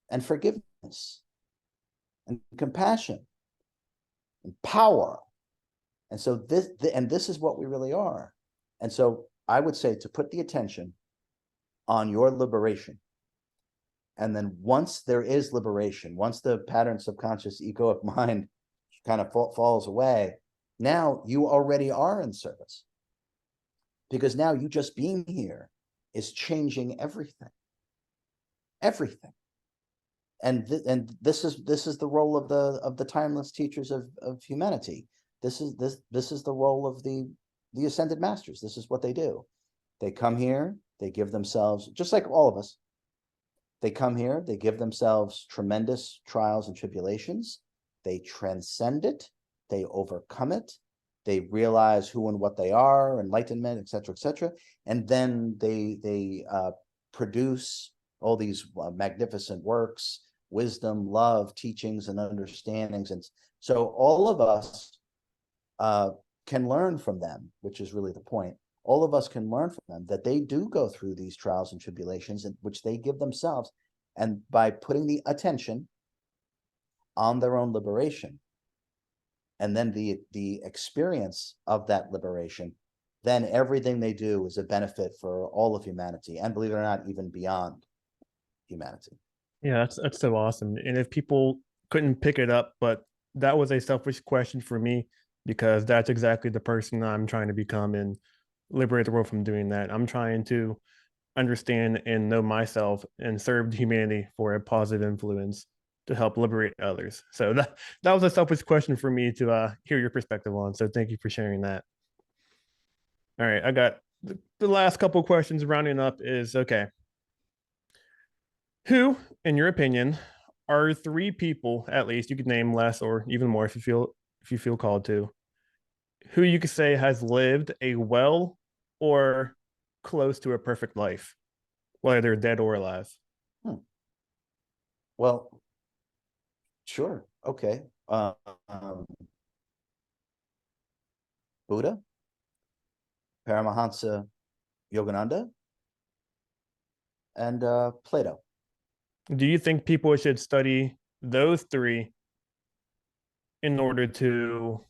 and forgiveness and compassion and power. And so this is what we really are. And so I would say to put the attention on your liberation. And then once there is liberation, once the pattern subconscious egoic mind kind of falls away, now you already are in service. Because now you just being here is changing everything. Everything. And this is the role of the timeless teachers of humanity. This is the role of the ascended masters. This is what they do. They come here, they give themselves, just like all of us, they come here, they give themselves tremendous trials and tribulations, they transcend it, they overcome it, they realize who and what they are, enlightenment, etc., and then they produce all these magnificent works, wisdom, love, teachings, and understandings. And so all of us can learn from them, which is really the point. All of us can learn from them that they do go through these trials and tribulations, in which they give themselves. And by putting the attention on their own liberation, and then the experience of that liberation, then everything they do is a benefit for all of humanity, and believe it or not, even beyond humanity. Yeah, that's so awesome. And if people couldn't pick it up, but that was a selfish question for me because that's exactly the person I'm trying to become and liberate the world from doing that. I'm trying to understand and know myself and serve humanity for a positive influence to help liberate others. So that was a selfish question for me to hear your perspective on. So thank you for sharing that. All right, I got the last couple questions rounding up is okay. Who, in your opinion, are three people at least, you could name less or even more if you feel called to, who you could say has lived a well or close to a perfect life, whether they're dead or alive? Well, sure. Okay. Buddha, Paramahansa Yogananda, and Plato. Do you think people should study those three in order to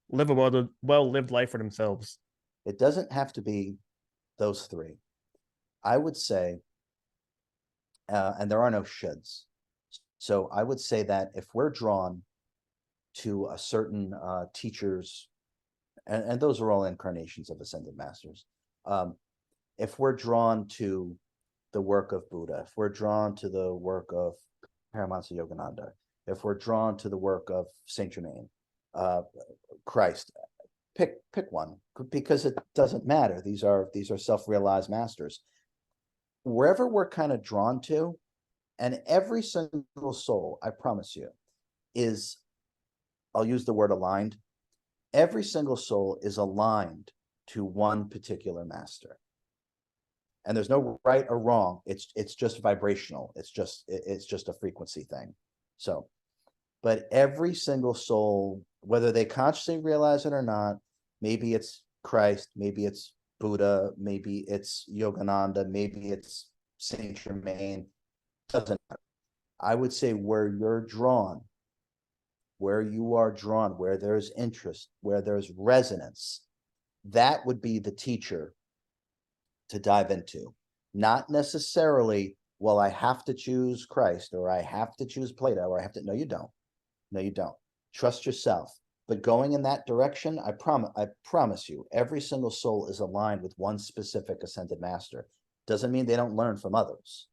live a well-lived life for themselves? It doesn't have to be those three. I would say, and there are no shoulds. So I would say that if we're drawn to a certain teachers, and those are all incarnations of ascended masters, if we're drawn to the work of Buddha, if we're drawn to the work of Paramahansa Yogananda, if we're drawn to the work of Saint Germain, Christ, pick one, because it doesn't matter. These are self-realized masters. Wherever we're kind of drawn to, and every single soul, I promise you, is, I'll use the word aligned. Every single soul is aligned to one particular master. And there's no right or wrong. It's just vibrational. It's just a frequency thing. So, but every single soul, whether they consciously realize it or not, maybe it's Christ, maybe it's Buddha, maybe it's Yogananda, maybe it's Saint Germain, doesn't matter. I would say where you're drawn, where you are drawn, where there's interest, where there's resonance, that would be the teacher to dive into. Not necessarily, well, I have to choose Christ, or I have to choose Plato, or I have to, no, you don't. No, you don't. Trust yourself. But going in that direction, I promise you, every single soul is aligned with one specific ascended master. Doesn't mean they don't learn from others,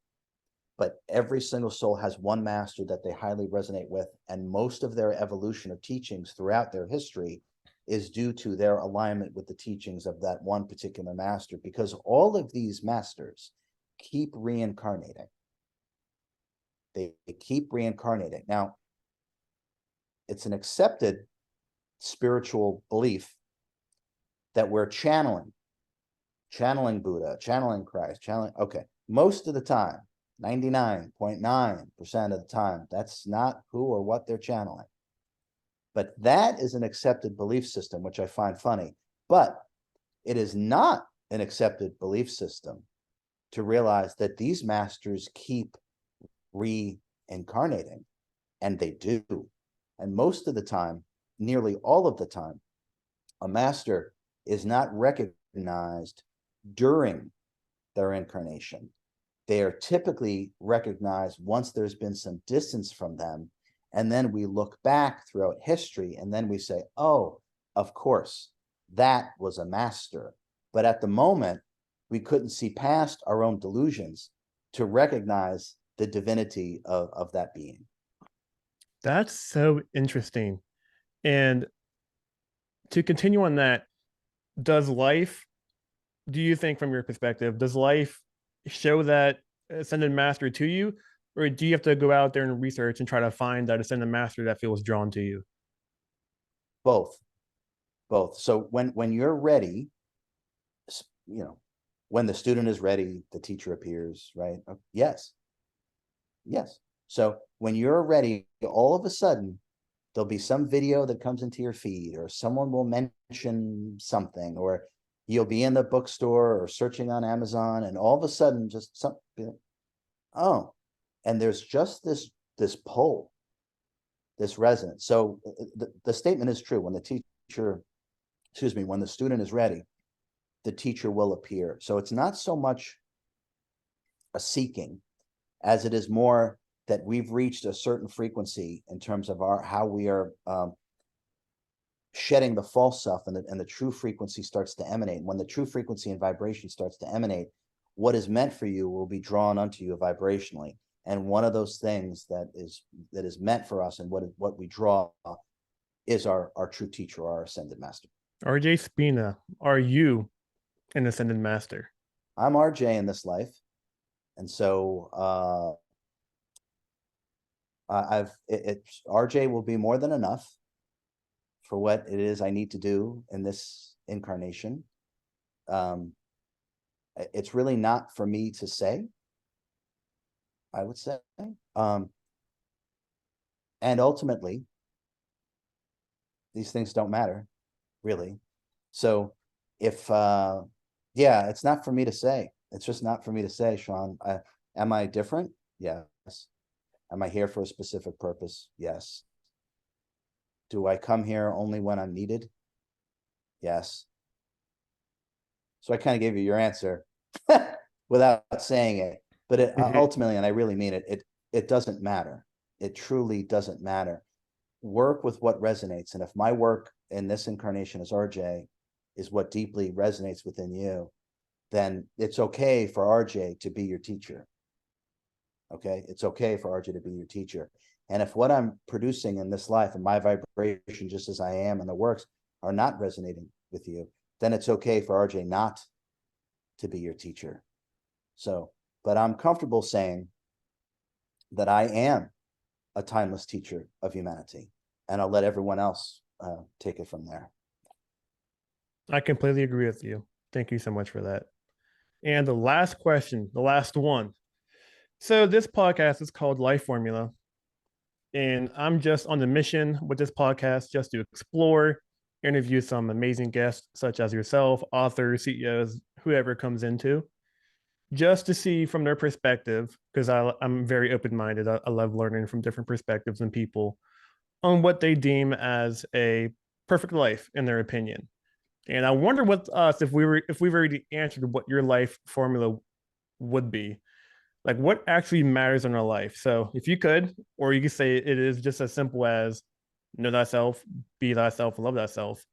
but every single soul has one master that they highly resonate with, and most of their evolution of teachings throughout their history is due to their alignment with the teachings of that one particular master, because all of these masters keep reincarnating. They keep reincarnating. Now, it's an accepted spiritual belief that we're channeling Buddha, channeling Christ, okay. Most of the time, 99.9% of the time, that's not who or what they're channeling. But that is an accepted belief system, which I find funny. But it is not an accepted belief system to realize that these masters keep reincarnating, and they do. And most of the time, nearly all of the time, a master is not recognized during their incarnation. They are typically recognized once there's been some distance from them. And then we look back throughout history, and then we say, oh, of course, that was a master. But at the moment, we couldn't see past our own delusions to recognize the divinity of that being. That's so interesting. And to continue on that, does life, do you think from your perspective, does life show that ascended master to you? Or do you have to go out there and research and try to find that ascended master that feels drawn to you? Both. So when you're ready, you know, when the student is ready, the teacher appears, right? Yes. So when you're ready, all of a sudden, there'll be some video that comes into your feed, or someone will mention something, or you'll be in the bookstore or searching on Amazon, and all of a sudden, just something, oh, and there's just this pull, this resonance. So the statement is true. When the teacher, when the student is ready, the teacher will appear. So it's not so much a seeking as it is more that we've reached a certain frequency in terms of how we are shedding the false self, and the true frequency starts to emanate. When the true frequency and vibration starts to emanate, what is meant for you will be drawn unto you vibrationally. And one of those things that is meant for us, and what we draw, is our true teacher, our ascended master. RJ Spina, are you an ascended master? I'm RJ in this life, and so RJ will be more than enough for what it is I need to do in this incarnation. It's really not for me to say, I would say. And ultimately, these things don't matter, really. So if, yeah, it's not for me to say. It's just not for me to say, Sean. Am I different? Yes. Am I here for a specific purpose? Yes. Do I come here only when I'm needed? Yes. So I kind of gave you your answer without saying it, but ultimately, and I really mean it, it doesn't matter. It truly doesn't matter. Work with what resonates. And if my work in this incarnation as RJ is what deeply resonates within you, then it's okay for RJ to be your teacher. Okay. It's okay for RJ to be your teacher. And if what I'm producing in this life and my vibration, just as I am in the works, are not resonating with you, then it's okay for RJ not to be your teacher. So, but I'm comfortable saying that I am a timeless teacher of humanity, and I'll let everyone else take it from there. I completely agree with you. Thank you so much for that. And the last question, the last one. So this podcast is called Life Formula. And I'm just on the mission with this podcast just to explore, interview some amazing guests, such as yourself, authors, CEOs, whoever comes into, just to see from their perspective, because I'm very open minded. I love learning from different perspectives and people on what they deem as a perfect life in their opinion. And I wonder with us if we've already answered what your life formula would be, like what actually matters in our life. So if you could, or you could say it is just as simple as know thyself, be thyself, love thyself.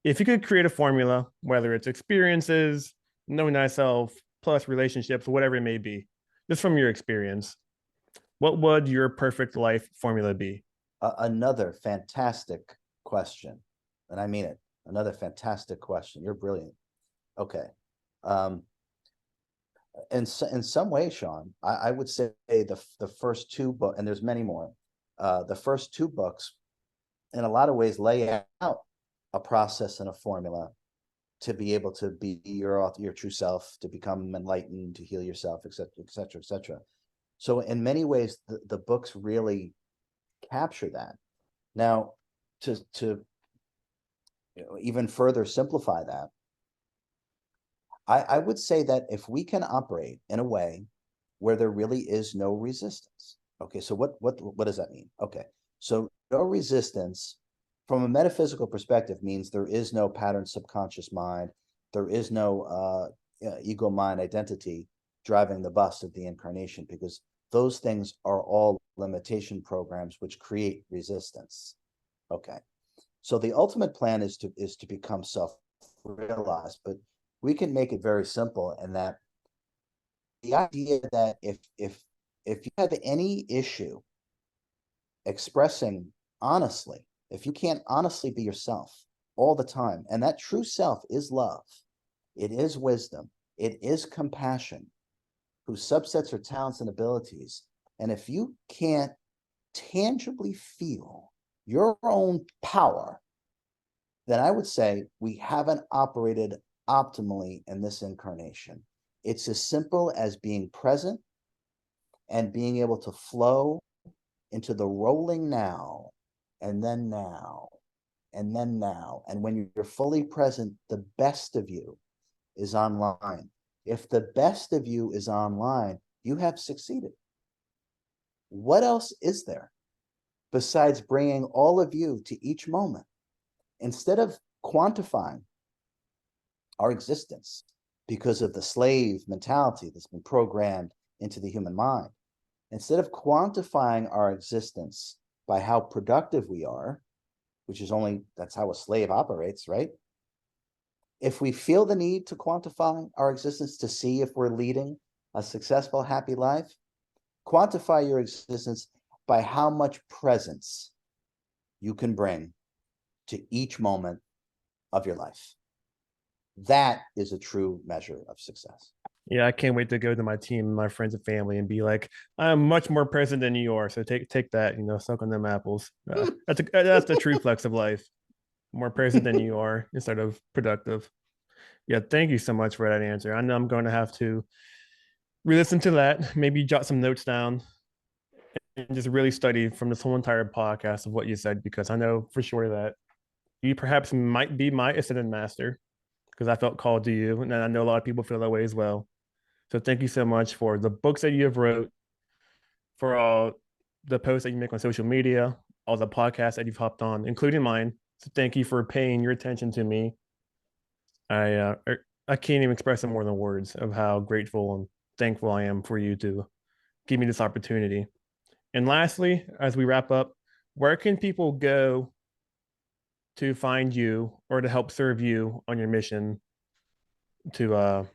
If you could create a formula, whether it's experiences, knowing thyself, plus relationships, whatever it may be, just from your experience, what would your perfect life formula be? Another fantastic question, and I mean it. Another fantastic question. You're brilliant. Okay. Um, in some way, Sean, I would say the first two books, and there's many more. The first two books, in a lot of ways, lay out a process and a formula to be able to be your true self, to become enlightened, to heal yourself, et cetera, et cetera, et cetera. So in many ways, the books really capture that. Now, to even further simplify that, I would say that if we can operate in a way where there really is no resistance. Okay, so what does that mean? Okay, so no resistance from a metaphysical perspective means there is no pattern subconscious mind, there is no ego mind identity driving the bus of the incarnation, because those things are all limitation programs which create resistance. Okay, so the ultimate plan is to become self-realized, but we can make it very simple in that the idea that if you have any issue expressing honestly, if you can't honestly be yourself all the time, and that true self is love, it is wisdom, it is compassion, whose subsets are talents and abilities, and if you can't tangibly feel your own power, then I would say we haven't operated optimally in this incarnation. It's as simple as being present and being able to flow into the rolling now, and then now, and then now. And when you're fully present, the best of you is online. If the best of you is online, you have succeeded. What else is there besides bringing all of you to each moment? Instead of quantifying our existence because of the slave mentality that's been programmed into the human mind, instead of quantifying our existence by how productive we are, which is only, that's how a slave operates, right? If we feel the need to quantify our existence to see if we're leading a successful, happy life, quantify your existence by how much presence you can bring to each moment of your life. That is a true measure of success. Yeah, I can't wait to go to my team, my friends and family, and be like, I'm much more present than you are. So take that, suck on them apples. That's the true flex of life. More present than you are instead of productive. Yeah, thank you so much for that answer. I know I'm going to have to re-listen to that, maybe jot some notes down, and just really study from this whole entire podcast of what you said, because I know for sure that you perhaps might be my ascended master, because I felt called to you, and I know a lot of people feel that way as well. So thank you so much for the books that you have wrote, for all the posts that you make on social media, all the podcasts that you've hopped on, including mine. So thank you for paying your attention to me. I can't even express it more than words of how grateful and thankful I am for you to give me this opportunity. And lastly, as we wrap up, where can people go to find you or to help serve you on your mission to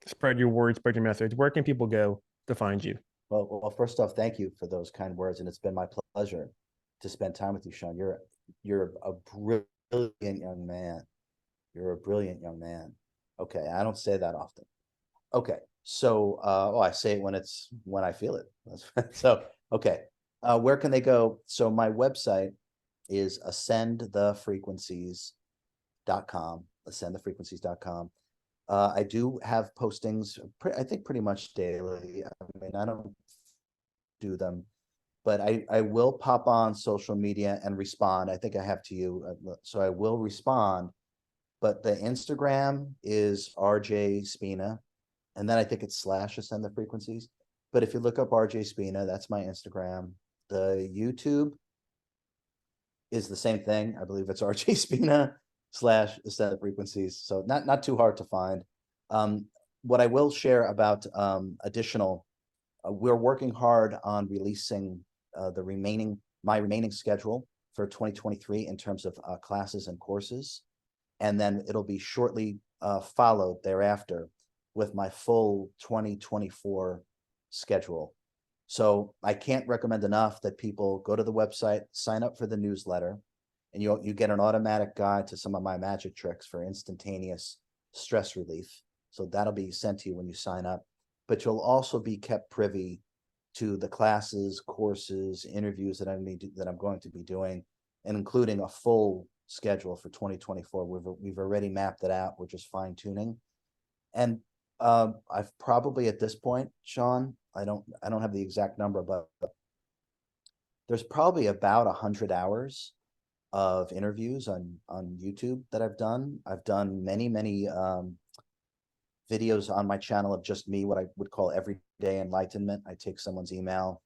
spread your word, spread your message? Where can people go to find you? Well, first off, thank you for those kind words, and it's been my pleasure to spend time with you, Sean. You're a brilliant young man. You're a brilliant young man. Okay, I don't say that often. Okay, so I say it when I feel it. So okay, where can they go? So my website is ascendthefrequencies.com. Ascendthefrequencies.com. I do have postings, I think pretty much daily. I mean, I don't do them but I will pop on social media and respond. I think I have to you, so I will respond. But the Instagram is RJ Spina, and then I think it's / Ascend the Frequencies. But if you look up RJ Spina, that's my Instagram. The YouTube is the same thing. I believe it's RJ Spina / Ascend the Frequencies. So not too hard to find. What I will share about additional, we're working hard on releasing my remaining schedule for 2023 in terms of classes and courses. And then it'll be shortly followed thereafter with my full 2024 schedule. So I can't recommend enough that people go to the website, sign up for the newsletter, and you get an automatic guide to some of my magic tricks for instantaneous stress relief. So that'll be sent to you when you sign up. But you'll also be kept privy to the classes, courses, interviews that I'm going to be doing, and including a full schedule for 2024. We've already mapped it out. We're just fine tuning. And I've probably at this point, Sean, I don't have the exact number, but there's probably about 100 hours of interviews on YouTube that I've done. I've done many videos on my channel of just me, what I would call everyday enlightenment. I take someone's email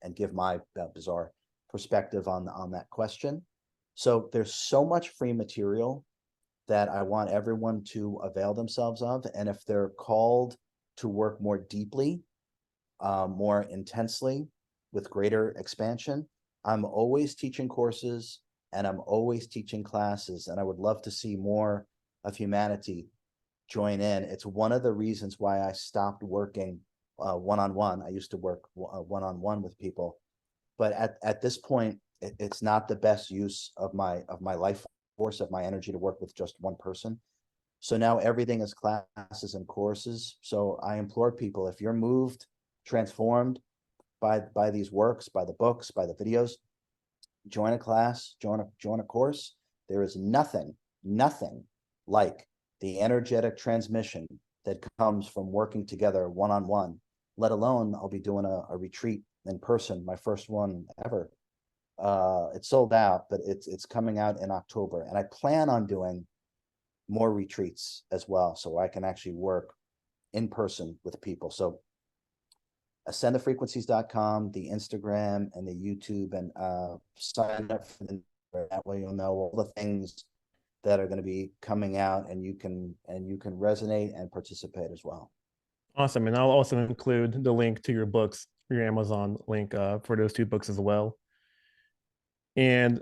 and give my bizarre perspective on that question. So there's so much free material that I want everyone to avail themselves of. And if they're called to work more deeply, more intensely, with greater expansion, I'm always teaching courses and I'm always teaching classes. And I would love to see more of humanity join in. It's one of the reasons why I stopped working one-on-one. I used to work one-on-one with people, but at this point, it's not the best use of my life force, of my energy, to work with just one person. So now everything is classes and courses. So I implore people, if you're moved, transformed by these works, by the books, by the videos, join a class, join a course. There is nothing like the energetic transmission that comes from working together one-on-one, let alone I'll be doing a retreat in person, my first one ever. It's sold out, but it's coming out in October, and I plan on doing more retreats as well, so I can actually work in person with people. So ascendthefrequencies.com, the Instagram and the YouTube, and sign up for that way you'll know all the things that are going to be coming out, and you can resonate and participate as well. Awesome. And I'll also include the link to your books, your Amazon link for those 2 books as well. And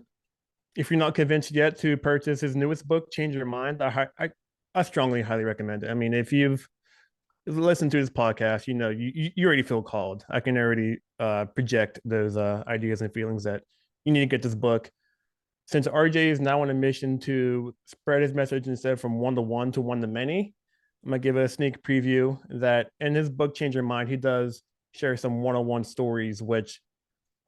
if you're not convinced yet to purchase his newest book, Change Your Mind, I strongly, highly recommend it. I mean, if you've listened to this podcast, you already feel called. I can already project those ideas and feelings that you need to get this book. Since RJ is now on a mission to spread his message instead from one-to-one to one-to-many, I'm going to give a sneak preview that in his book, Change Your Mind, he does share some one-on-one stories, which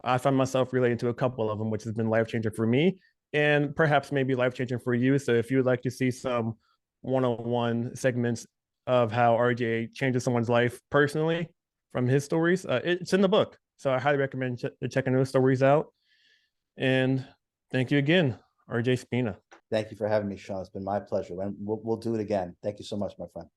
I find myself related to a couple of them, which has been life-changing for me and perhaps maybe life-changing for you. So if you would like to see some one-on-one segments of how RJ changes someone's life personally from his stories, it's in the book. So I highly recommend checking those stories out. And thank you again, RJ Spina. Thank you for having me, Sean. It's been my pleasure. And we'll do it again. Thank you so much, my friend.